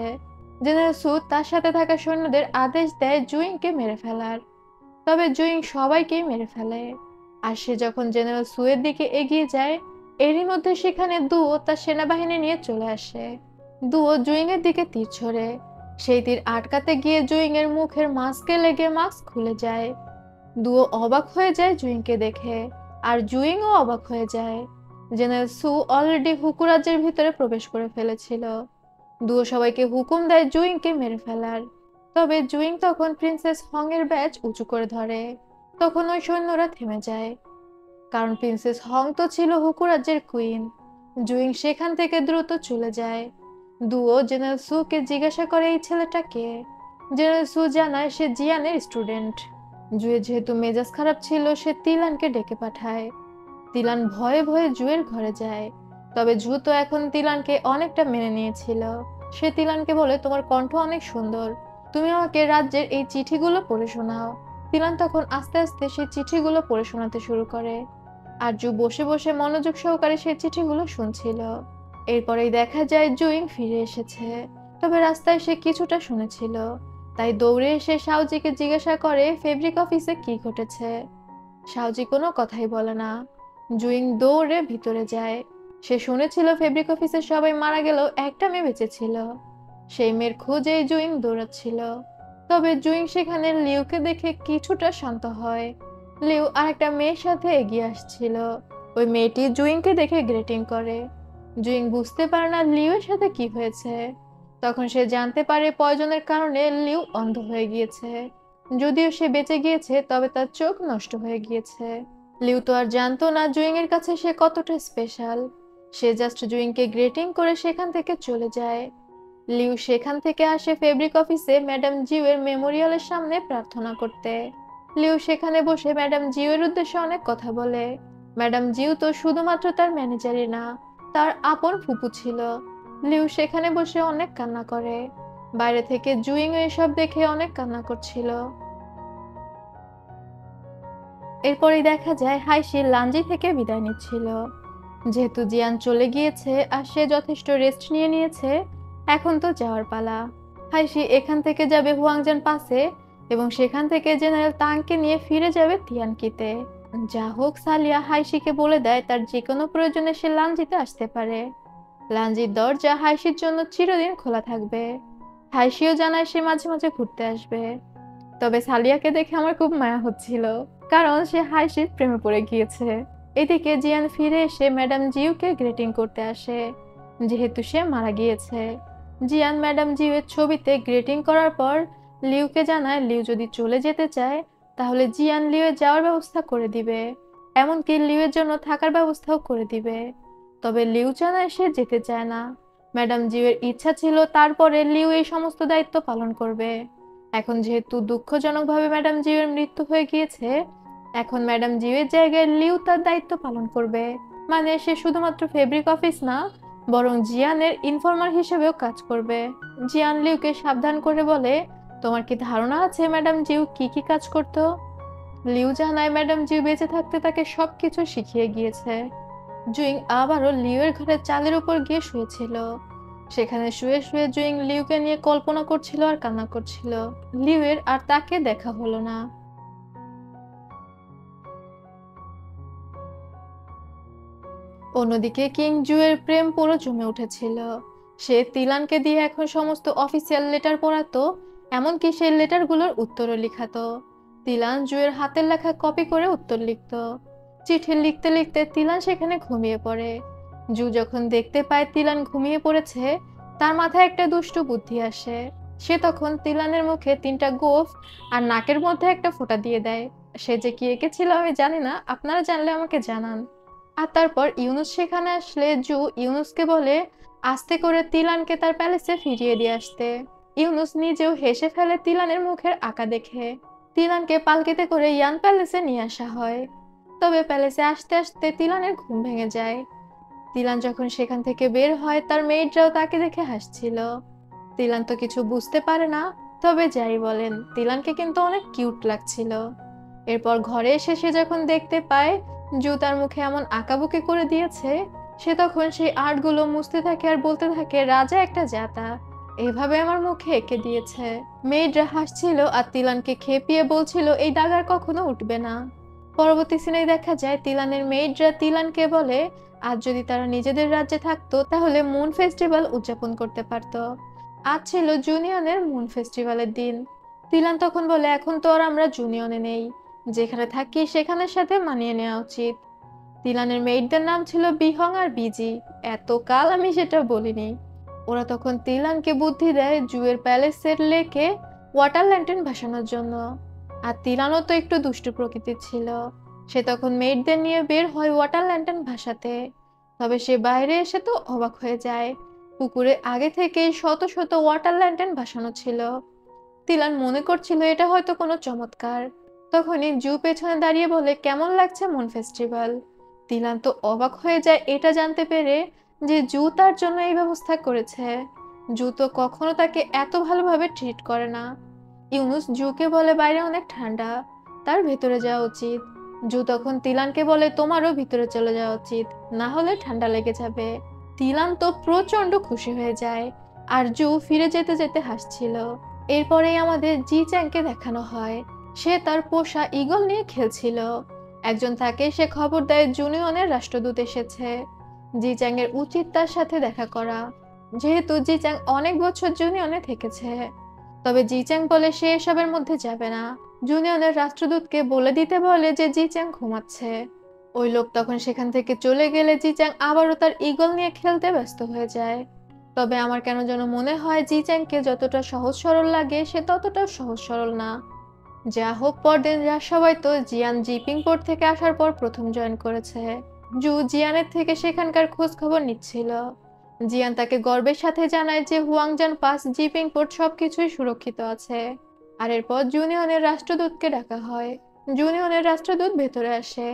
জেনারেল সু তার সাথে থাকা সৈন্যদের আদেশ দেয় জুইংকে মেরে ফেলার। তবে জুইং সবাইকেই মেরে ফেলে। আর সে যখন জেনারেল সুয়ের দিকে এগিয়ে যায়, এরই মধ্যে সেখানে দুও তার সেনাবাহিনী নিয়ে চলে আসে। দুও জুইং এর দিকে তীর ছোড়ে। সেই তীর আটকাতে গিয়ে জুইং এর মুখের মাস্কে লেগে মাস্ক খুলে যায়। দুও অবাক হয়ে যায় জুইংকে দেখে, আর জুইংও অবাক হয়ে যায়। জেনারেল সু অলরেডি হুকু রাজ্যের ভিতরে প্রবেশ করে ফেলেছিল। দুও সবাইকে হুকুম দেয় জুইংকে মেরে ফেলার। তবে জুইং তখন প্রিন্সেস হং এর ব্যাজ উঁচু করে ধরে। তখন ওই সৈন্যরা থেমে যায়, কারণ প্রিন্সেস হং তো ছিল হুকু রাজ্যের কুইন। জুইং সেখান থেকে দ্রুত চলে যায়। দুও জেনারেল সুকে জিজ্ঞাসা করে, এই ছেলেটা কে? জেনারেল সু জানায় সে জিয়ানের স্টুডেন্ট। জুয়ের যেহেতু মেজাজ খারাপ ছিল, সে তিলানকে ডেকে পাঠায়। তিলান ভয়ে ভয়ে জুয়ের ঘরে যায়। তবে জু তো এখন তিলানকে অনেকটা মেনে নিয়েছিল। সে তিলানকে বলে, তোমার কণ্ঠ অনেক সুন্দর, তুমি আমাকে রাজ্যের এই চিঠিগুলো পড়ে শোনাও। তিলান তখন আস্তে আস্তে সেই চিঠিগুলো পড়ে শোনাতে শুরু করে। আর জু বসে বসে মনোযোগ সহকারে সেই চিঠিগুলো শুনছিল। এরপরেই দেখা যায় জুইং ফিরে এসেছে। তবে রাস্তায় সে কিছুটা শুনেছিল, তাই দৌড়ে এসে শাওজিকে জিজ্ঞাসা করে ফেব্রিক অফিসে কি ঘটেছে। শাওজি কোনো কথাই বলে না। জুইং দৌড়ে ভিতরে যায়। সে শুনেছিল ফেব্রিক অফিসে সবাই মারা গেলেও একটা মেয়ে বেঁচে ছিল। সেই মেয়ের খোঁজেই জুইং দৌড়াচ্ছিল। তবে জুইং সেখানে লিউকে দেখে কিছুটা শান্ত হয়। লিউ আরেকটা মেয়ের সাথে এগিয়ে আসছিল। ওই মেয়েটি জুইংকে দেখে গ্রেটিং করে। জুইং বুঝতে পারে না লিউয়ের সাথে কি হয়েছে। তখন সে জানতে পারে পয়জনের কারণে লিউ অন্ধ হয়ে গিয়েছে। যদিও সে বেঁচে গিয়েছে, তবে তার চোখ নষ্ট হয়ে গিয়েছে। লিউ তো আর জানতো না জুইং এর কাছে সে কতটা স্পেশাল। সে জাস্ট জুইংকে গ্রেটিং করে সেখান থেকে চলে যায়। লিউ সেখান থেকে আসে ফেব্রিক অফিসে ম্যাডাম জিউয়ের মেমোরিয়ালের সামনে প্রার্থনা করতে। লিউ সেখানে বসে ম্যাডাম জিউয়ের উদ্দেশ্যে অনেক কথা বলে। ম্যাডাম জিউ তো শুধুমাত্র তার ম্যানেজারই না, তার আপন ফুপু ছিল। লিউ সেখানে বসে অনেক কান্না করে। বাইরে থেকে জুইং এসব দেখে অনেক কান্না করছিল। এরপরই দেখা যায় হাইশি লাঞ্জি থেকে বিদায় নিচ্ছিল। যেহেতু জিয়ান চলে গিয়েছে আর সে যথেষ্ট রেস্ট নিয়ে নিয়েছে, এখন তো যাওয়ার পালা। হাইশি এখান থেকে যাবে হুয়াংজান পাসে এবং সেখান থেকে জেনারেল তাংকে নিয়ে ফিরে যাবে তিয়ানকিতে। যা হোক, সালিয়া হাইশিকে বলে দেয় তার যে কোনো প্রয়োজনে সে লাঞ্জিতে আসতে পারে। লাঞ্জির দরজা হাইশির জন্য চিরদিন খোলা থাকবে। হাইশিও জানায় সে মাঝে মাঝে ঘুরতে আসবে। তবে সালিয়াকে দেখে আমার খুব মায়া হচ্ছিল, কারণ সে হাইশির প্রেমে পড়ে গিয়েছে। এদিকে জিয়ান ফিরে এসে ম্যাডাম জিউকে গ্রেটিং করতে আসে, যেহেতু সে মারা গিয়েছে। জিয়ান ম্যাডাম জিউয়ের ছবিতে গ্রেটিং করার পর লিউকে জানায় লিউ যদি চলে যেতে চায় তাহলে জিয়ান লিউয়ের যাওয়ার ব্যবস্থা করে দিবে, এমনকি লিউয়ের জন্য থাকার ব্যবস্থাও করে দিবে। তবে লিউ জানায় সে যেতে চায় না। ম্যাডাম জিউয়ের ইচ্ছা ছিল তারপরে লিউ এই সমস্ত দায়িত্ব পালন করবে। এখন যেহেতু দুঃখজনকভাবে ম্যাডাম জিউয়ের মৃত্যু হয়ে গিয়েছে, এখন ম্যাডাম জিউয়ের জায়গায় লিউ তার দায়িত্ব পালন করবে। মানে সে শুধুমাত্র ফেব্রিক অফিস না, বরং জিয়ানের ইনফর্মার হিসেবেও কাজ করবে। জিয়ান লিউকে সাবধান করে বলে, তোমার কি ধারণা আছে ম্যাডাম জিউ কি কি কাজ করতো? লিউ জানায় ম্যাডাম জিউ বেঁচে থাকতে তাকে সবকিছু শিখিয়ে গিয়েছে। জুইং আবারও লিউয়ের ঘরের চালের উপর গিয়ে শুয়েছিল। সেখানে শুয়ে শুয়ে জুইং লিউকে নিয়ে কল্পনা করছিল আর কান্না করছিল। লিউয়ের আর তাকে দেখা হলো না। অন্যদিকে কিং জুয়ের প্রেম পুরো জমে উঠেছিল। সে তিলানকে দিয়ে এখন সমস্ত অফিসিয়াল লেটার পড়াতো, এমনকি সেই লেটারগুলোর উত্তরও লিখাতো। তিলান জুয়ের হাতের লেখা কপি করে উত্তর লিখত। চিঠি লিখতে লিখতে তিলান সেখানে ঘুমিয়ে পড়ে। জু যখন দেখতে পায় তিলান ঘুমিয়ে পড়েছে, তার মাথায় একটা দুষ্টু বুদ্ধি আসে। সে তখন তিলানের মুখে 3টা গোঁফ আর নাকের মধ্যে একটা ফোঁটা দিয়ে দেয়। সে যে কি এঁকেছিল আমি জানি না, আপনারা জানলে আমাকে জানান। আর তারপর ইউনুস সেখানে আসলে জু ইউনুসকে বলে আস্তে করে তিলানকে তার প্যালেসে ফিরিয়ে দিয়ে আসতে। ইউনুস নিজেও হেসে ফেলে তিলানের মুখের আঁকা দেখে। তিলানকে পালকিতে করে ইয়ান প্যালেসে নিয়ে আসা হয়। তবে প্যালেসে আসতে আসতে তিলানের ঘুম ভেঙে যায়। তিলান যখন সেখান থেকে বের হয়, তার মেয়েটাও তাকে দেখে হাসছিল। তিলান তো কিছু বুঝতে পারে না, তবে যাই বলেন তিলানকে কিন্তু অনেক কিউট লাগছিল। এরপর ঘরে এসে সে যখন দেখতে পায় জু তার মুখে এমন আঁকাবুকি করে দিয়েছে, সে তখন সেই আর্টগুলো মুছতে থাকে আর বলতে থাকে, রাজা একটা জাতা, এভাবে আমার মুখে এঁকে দিয়েছে। মেয়েরা হাসছিল আর তিলানকে খেপিয়ে বলছিল এই দাগ আর কখনো উঠবে না। পরবর্তী সিনে দেখা যায় তিলানের মেয়েরা তিলানকে বলে আজ যদি তারা নিজেদের রাজ্যে থাকতো তাহলে মুন ফেস্টিভ্যাল উদযাপন করতে পারতো। আজ ছিল জুনিয়নের মুন ফেস্টিভ্যালের দিন। তিলান তখন বলে এখন তো আর আমরা জুনিয়নে নেই, যেখানে থাকি সেখানের সাথে মানিয়ে নেওয়া উচিত। তিলানের মেয়েদের নাম ছিল বিহং আর বিজি, এতকাল আমি সেটা বলিনি। ওরা তখন তিলানকে বুদ্ধি দেয় জুয়ের প্যালেসের লেকে ওয়াটার ল্যান্টেন ভাসানোর জন্য। আর তিলানও তো একটু দুষ্টু প্রকৃতির ছিল, সে তখন মেয়েদের নিয়ে বের হয় ওয়াটার ল্যান্টেন ভাসাতে। তবে সে বাইরে এসে তো অবাক হয়ে যায়, পুকুরে আগে থেকেই শত শত ওয়াটার ল্যান্টেন ভাসানো ছিল। তিলান মনে করছিল এটা হয়তো কোনো চমৎকার। তখনই জু পেছনে দাঁড়িয়ে বলে কেমন লাগছে মুন ফেস্টিভ্যাল। তিলান তো অবাক হয়ে যায় এটা জানতে পেরে যে জু তার জন্য এই ব্যবস্থা করেছে। জু তো কখনো তাকে এত ভালোভাবে ট্রিট করে না। ইউনুস জুকে বলে বাইরে অনেক ঠান্ডা, তার ভেতরে যাওয়া উচিত। জু তখন তিলানকে বলে তোমারও ভিতরে চলে যাওয়া উচিত, না হলে ঠান্ডা লেগে যাবে। তিলান তো প্রচন্ড খুশি হয়ে যায় আর জু ফিরে যেতে যেতে হাসছিল। এরপরেই আমাদের জি চ্যাংকে দেখানো হয়, সে তার পোষা ঈগল নিয়ে খেলছিল। একজন তাকে সে খবর দেয় জুনিয়নের রাষ্ট্রদূত এসেছে। জি চ্যাং এর উচিত তার সাথে দেখা করা, যেহেতু জি চ্যাং অনেক বছর জুনিয়নে থেকেছে। তবে জি চ্যাং বলে সে এসবের মধ্যে যাবে না। জুনিয়নের রাষ্ট্রদূতকে বলে দিতে বলে যে জি চ্যাং ঘুমাচ্ছে। ওই লোক তখন সেখান থেকে চলে গেলে জিচাং আবারও তার ঈগল নিয়ে খেলতে ব্যস্ত হয়ে যায়। তবে আমার কেন যেন মনে হয় জিচ্যাংকে যতটা সহজ সরল লাগে সে ততটাও সহজ সরল না। যা হোক, পরদিন সবাই তো জিয়ান জিপিং পোর্ট থেকে আসার পর প্রথম জয়েন করেছে। জু জিয়ানের থেকে সেখানকার খোঁজ খবর নিচ্ছিল। জিয়ান তাকে গর্বের সাথে জানায় যে হুয়াংজান পাস জিপিং পোর্ট সবকিছুই সুরক্ষিত আছে। আর এরপর জুনিয়নের রাষ্ট্রদূতকে ডাকা হয়। জুনিয়নের রাষ্ট্রদূত ভেতরে আসে।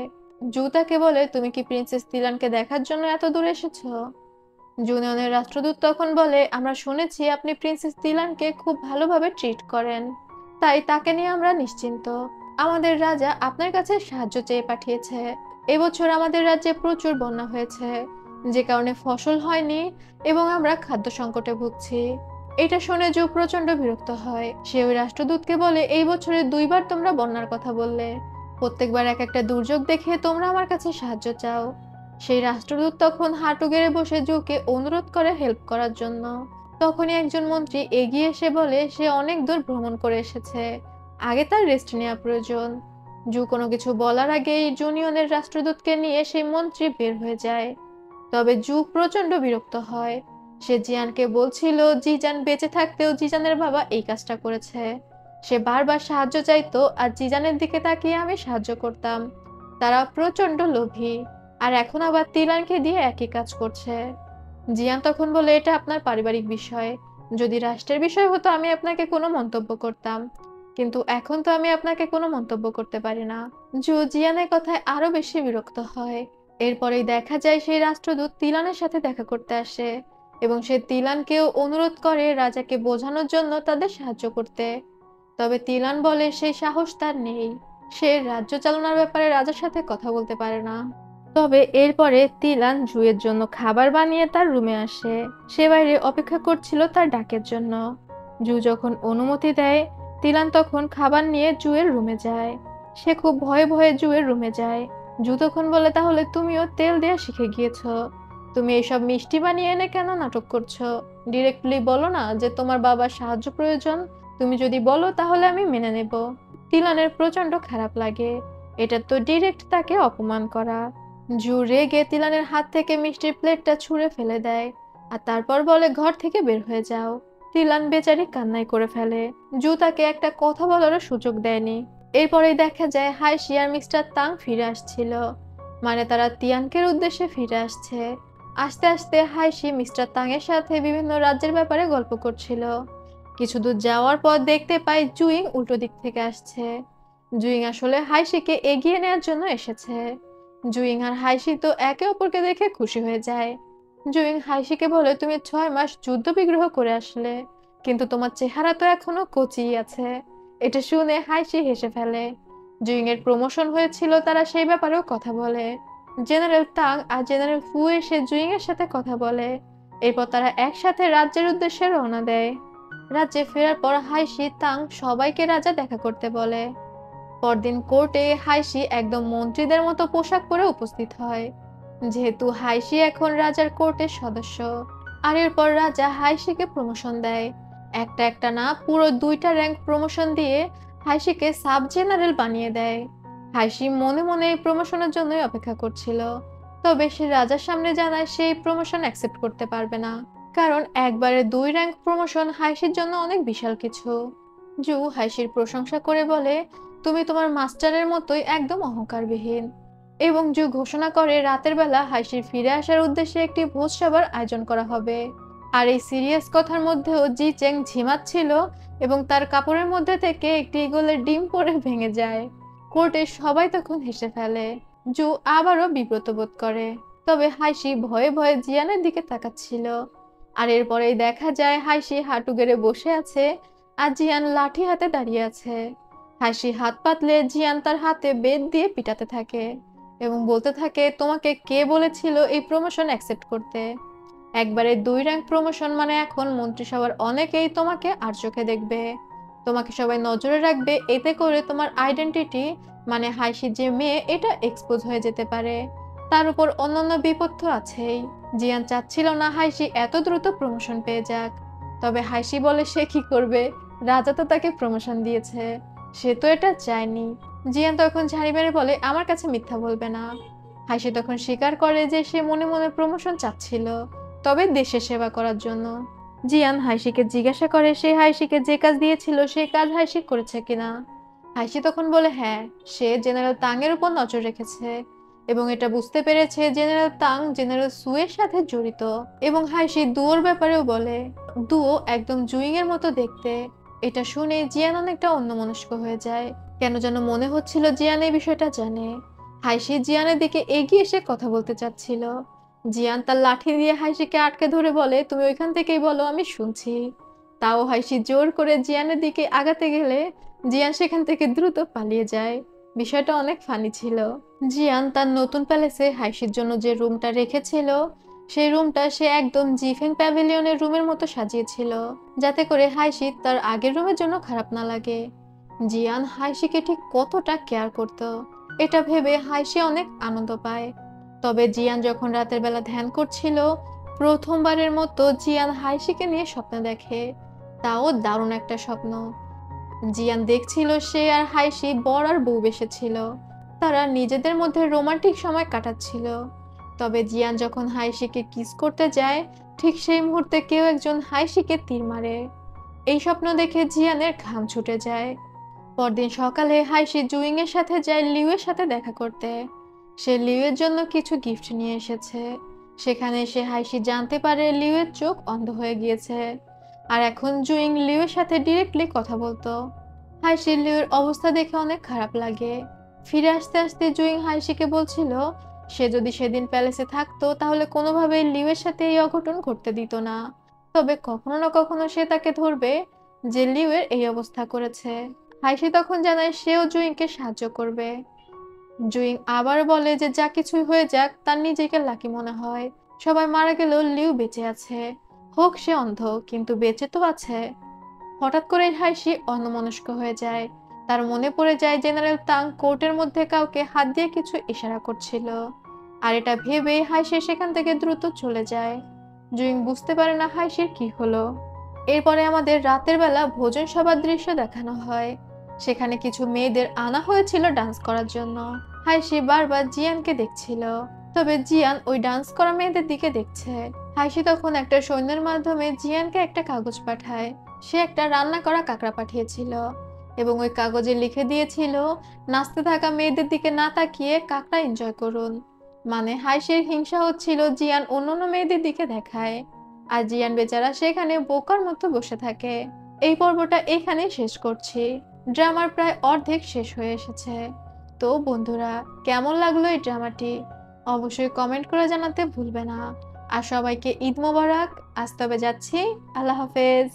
জু তাকে বলে, তুমি কি প্রিন্সেস তিলানকে দেখার জন্য এত দূর এসেছো? জুনিয়নের রাষ্ট্রদূত তখন বলে, আমরা শুনেছি আপনি প্রিন্সেস তিলানকে খুব ভালোভাবে ট্রিট করেন, তাই তাকে নিয়ে আমরা নিশ্চিন্ত। আমাদের রাজা আপনার কাছে সাহায্য চেয়ে পাঠিয়েছে। এবছর আমাদের রাজ্যে প্রচুর বন্যা হয়েছে, যে কারণে ফসল হয়নি এবং আমরা খাদ্য সংকটে ভুগছি। এটা শুনে জু প্রচন্ড বিরক্ত হয়। সে ওই রাষ্ট্রদূতকে বলে, এই বছরে 2বার তোমরা বন্যার কথা বললে, প্রত্যেকবার এক একটা দুর্যোগ দেখে তোমরা আমার কাছে সাহায্য চাও। সেই রাষ্ট্রদূত তখন হাঁটু গেড়ে বসে জুকে অনুরোধ করে হেল্প করার জন্য। তখনই একজন মন্ত্রী এগিয়ে এসে বলে সে অনেক দূর ভ্রমণ করে এসেছে, আগে তার রেস্ট নেওয়া প্রয়োজন। জু কোনো কিছু বলার আগেই জুনিয়নের রাষ্ট্রদূতকে নিয়ে সেই মন্ত্রী বের হয়ে যায়। তবে জু প্রচন্ড বিরক্ত হয়। সে জিয়ানকে বলছিল জিজান বেঁচে থাকতেও জিজানের বাবা এই কাজটা করেছে। সে বারবার সাহায্য চাইতো আর জিজানের দিকে তাকিয়ে আমি সাহায্য করতাম। তারা প্রচন্ড লোভী, আর এখন আবার তিলানকে দিয়ে একই কাজ করছে। জিয়ান তখন বলে, এটা আপনার পারিবারিক বিষয়। যদি রাষ্ট্রের বিষয় হতো আমি আপনাকে কোনো মন্তব্য করতাম, কিন্তু এখন তো আমি আপনাকে কোনো মন্তব্য করতে পারি না। জু জিয়ানের কথায় আরো বেশি বিরক্ত হয়। এরপরেই দেখা যায় সেই রাষ্ট্রদূত তিলানের সাথে দেখা করতে আসে এবং সে তিলানকেও অনুরোধ করে রাজাকে বোঝানোর জন্য তাদের সাহায্য করতে। তবে তিলান বলে সেই সাহস তার নেই। সে রাজ্য চালনার ব্যাপারে রাজার সাথে কথা বলতে পারে না। তবে এরপরে তিলান জুয়ের জন্য খাবার বানিয়ে তার রুমে আসে। সে বাইরে অপেক্ষা করছিল তার ডাকের জন্য। জু যখন অনুমতি দেয়, তিলান তখন খাবার নিয়ে জুয়ের রুমে যায়। সে খুব ভয়ে ভয়ে জুয়ের রুমে যায়। জু তখন বলে, তাহলে তুমিও তেল দেয়া শিখে গিয়েছো? তুমি এইসব মিষ্টি বানিয়ে এনে কেন নাটক করছো? ডিরেক্টলি বলো না যে তোমার বাবার সাহায্য প্রয়োজন। তুমি যদি বলো তাহলে আমি মেনে নেব। তিলানের প্রচন্ড খারাপ লাগে। এটা তো ডিরেক্ট তাকে অপমান করা। জু রেগে তিলানের হাত থেকে মিষ্টির প্লেটটা ছুঁড়ে ফেলে দেয় আর তারপর বলে, ঘর থেকে বের হয়ে যাও। তিলান বেচারি কান্নাই করে ফেলে। জু তাকে একটা কথা বলারও সুযোগ দেয়নি। এরপরেই দেখা যায় হাইশি আর মিস্টার তাং ফিরে আসছিল, মানে তারা তিয়ানকের উদ্দেশ্যে ফিরে আসছে। আস্তে আস্তে হাইশি মিস্টার তাং এর সাথে বিভিন্ন রাজ্যের ব্যাপারে গল্প করছিল। কিছু দূর যাওয়ার পর দেখতে পাই জুইং উল্টো দিক থেকে আসছে। জুইং আসলে হাইশিকে এগিয়ে নেওয়ার জন্য এসেছে। জুইং আর হাইশি তো একে অপরকে দেখে খুশি হয়ে যায়। জুইং হাইশিকে বলে, তুমি 6 মাস যুদ্ধ বিগ্রহ করে আসলে, কিন্তু তোমার চেহারা তো এখনো কচিই আছে। এটা শুনে হাইশি হেসে ফেলে। জুইং এর প্রমোশন হয়েছিল, তারা সেই ব্যাপারেও কথা বলে। জেনারেল তাং আর জেনারেল ফু এসে জুইং এর সাথে কথা বলে। এরপর তারা একসাথে রাজ্যের উদ্দেশ্যে রওনা দেয়। রাজ্যে ফেরার পর হাইশি তাং সবাইকে রাজা দেখা করতে বলে। পরদিন কোর্টে হাইশি একদম মন্ত্রীদের মতো পোশাক পরে উপস্থিত হয়, যেহেতু হাইশি এখন রাজার কোর্টের সদস্য। আর এরপর রাজা হাইশিকে প্রমোশন দেয়। একটা একটা না, পুরো 2টা র্যাঙ্ক প্রমোশন দিয়ে হাইশিকে সাব জেনারেল বানিয়ে দেয়। হাইশি মনে মনে এই প্রমোশনের জন্যই অপেক্ষা করছিল। তবে সে রাজার সামনে জানায় সে এই প্রমোশন অ্যাকসেপ্ট করতে পারবে না, কারণ একবারে 2 র্যাঙ্ক প্রমোশন হাইশির জন্য অনেক বিশাল কিছু। জু হাইশির প্রশংসা করে বলে, তুমি তোমার মাস্টারের মতোই একদম অহংকারবিহীন। এবং জু ঘোষণা করে রাতের বেলা হাইশির ফিরে আসার উদ্দেশ্যে একটি ভোজ সভার আয়োজন করা হবে। আর এই সিরিয়াস কথার মধ্যেও জি চেং ঝিমাচ্ছিল এবং তার কাপড়ের মধ্যে থেকে একটি ঈগলের ডিম পড়ে ভেঙে যায়। কোর্টে সবাই তখন হেসে ফেলে। জু আবারও বিব্রত বোধ করে। তবে হাইশি ভয়ে ভয়ে জিয়ানের দিকে তাকাচ্ছিল। আর এরপরেই দেখা যায় হাইশি হাঁটু গেড়ে বসে আছে আর জিয়ান লাঠি হাতে দাঁড়িয়ে আছে। হাসি হাত পাতলে জিয়ান তার হাতে বেত দিয়ে পিটাতে থাকে এবং বলতে থাকে, তোমাকে কে বলেছিল এই প্রমোশন অ্যাকসেপ্ট করতে? একবারে 2 র্যাঙ্ক প্রমোশন মানে এখন মন্ত্রিসভার অনেকেই তোমাকে আর চোখে দেখবে। তোমাকে সবাই নজরে রাখবে, এতে করে তোমার আইডেন্টিটি মানে হাইশি যে মেয়ে এটা এক্সপোজ হয়ে যেতে পারে। তার উপর অন্যান্য বিপদ তো আছেই। জিয়ান চাচ্ছিল না হাইশি এত দ্রুত প্রমোশন পেয়ে যাক। তবে হাইশি বলে সে কি করবে, রাজা তো তাকে প্রমোশন দিয়েছে, সে তো এটা চায়নি। জিয়ান তখন ঝাড়ি মেরে বলে, আমার কাছে মিথ্যা বলবে না। হাসি তখন স্বীকার করে যে সে মনে মনে প্রমোশন চাচ্ছিল, তবে দেশের সেবা করার জন্য। জিয়ান হাইশিকে জিজ্ঞাসা করে সে হাইশিকে যে কাজ দিয়েছিল সেই কাজ হাইশি করেছে কিনা। হাইশি তখন বলে হ্যাঁ, সে জেনারেল তাং এর উপর নজর রেখেছে এবং এটা বুঝতে পেরেছে জেনারেল তাং জেনারেল সুয়ের সাথে জড়িত। এবং হাইশি দুয়োর ব্যাপারেও বলে দুয়ো একদম জুইং এর মতো দেখতে। এটা শুনে জিয়ান অনেকটা অন্যমনস্ক হয়ে যায়, কেন যেন মনে হচ্ছিল জিয়ান এই বিষয়টা জানে। হাইশি জিয়ানের দিকে এগিয়ে এসে কথা বলতে চাচ্ছিল। জিয়ান তার লাঠি দিয়ে হাইশিকে আটকে ধরে বলে তুমি ওইখান থেকেই বলো, আমি শুনছি। তাও হাইশি জোর করে জিয়ানের দিকে আগাতে গেলে জিয়ান সেখান থেকে দ্রুত পালিয়ে যায়। বিষয়টা অনেক ফানি ছিল। জিয়ান তার নতুন প্যালেসে হাইশির জন্য যে রুমটা রেখেছিল সেই রুমটা সে একদম জিফেং প্যাভিলিয়নের রুমের মতো সাজিয়েছিল, যাতে করে হাইশি তার আগের রুমের জন্য খারাপ না লাগে। জিয়ান হাইশিকে ঠিক কতটা কেয়ার করত এটা ভেবে হাইশি অনেক আনন্দ পায়। তবে জিয়ান যখন রাতের বেলা ধ্যান করছিল, প্রথমবারের মতো জিয়ান হাইশিকে নিয়ে স্বপ্ন দেখে, তাও দারুণ একটা স্বপ্ন। জিয়ান দেখছিল সে আর হাইশি বর আর বউ বেসেছিল, তারা নিজেদের মধ্যে রোমান্টিক সময় কাটাচ্ছিল। তবে জিয়ান যখন হাইশিকে কিস করতে যায়, ঠিক সেই মুহূর্তে কেউ একজন হাইশিকে তীর মারে। এই স্বপ্ন দেখে জিয়ানের ঘাম ছুটে যায়। পরদিন সকালে হাইশি জুইং এর সাথে যায় লিউ এর সাথে দেখা করতে। সে লিউ এর জন্য কিছু গিফট নিয়ে এসেছে। সেখানে সে হাইশি জানতে পারে লিউ এর চোখ অন্ধ হয়ে গিয়েছে, আর এখন জুইং লিউ এর সাথে ডিরেক্টলি কথা বলতো। হাইশির লিউ এর অবস্থা দেখে অনেক খারাপ লাগে। ফিরে আসতে আসতে জুইং হাইশিকে বলছিল সে যদি সেদিন প্যালেসে থাকতো তাহলে কোনোভাবেই লিউ এর সাথে এই অঘটন ঘটতে দিত না। তবে কখনো না কখনো সে তাকে ধরবে যে লিউ এর এই অবস্থা করেছে। হাইশি তখন জানায় সেও জুইংকে সাহায্য করবে। জুইং আবার বলে যে যা কিছুই হয়ে যাক তার নিজেকে লাকি মনে হয়। সবাই মারা গেলেও লিউ বেঁচে আছে, হোক সে অন্ধ কিন্তু বেঁচে তো আছে। হঠাৎ করে হাইশি অন্যমনস্ক হয়ে যায়। তার মনে পড়ে যায় জেনারেল তাং কোর্টের মধ্যে কাউকে হাত দিয়ে কিছু ইশারা করছিল, আর এটা ভেবে হাইশি সেখান থেকে দ্রুত চলে যায়। জুইং বুঝতে পারে না হাইশির কি হলো। এরপরে আমাদের রাতের বেলা ভোজন সভার দৃশ্য দেখানো হয়। সেখানে কিছু মেয়েদের আনা হয়েছিল ডান্স করার জন্য। হাইশি বারবার জিয়ানকে দেখছিল, তবে জিয়ান ওই ডান্স করা মেয়েদের দিকে দেখছে। হাইশি তখন একটা সৈন্যের মাধ্যমে জিয়ানকে একটা কাগজ পাঠায়। সে একটা রান্না করা কাঁকড়া পাঠিয়েছিল এবং ওই কাগজে লিখে দিয়েছিল নাচতে থাকা মেয়েদের দিকে না তাকিয়ে কাঁকড়া এনজয় করুন। মানে হাইশির হিংসা হচ্ছিল জিয়ান অন্যান্য মেয়েদের দিকে দেখায়, আর জিয়ান বেচারা সেখানে বোকার মতো বসে থাকে। এই পর্বটা এখানে শেষ করছি। ড্রামার প্রায় অর্ধেক শেষ হয়ে এসেছে। তো বন্ধুরা, কেমন লাগলো এই ড্রামাটি অবশ্যই কমেন্ট করে জানাতে ভুলবে না। আর সবাইকে ঈদ মোবারক। আজ তবে যাচ্ছি, আল্লাহ হাফেজ।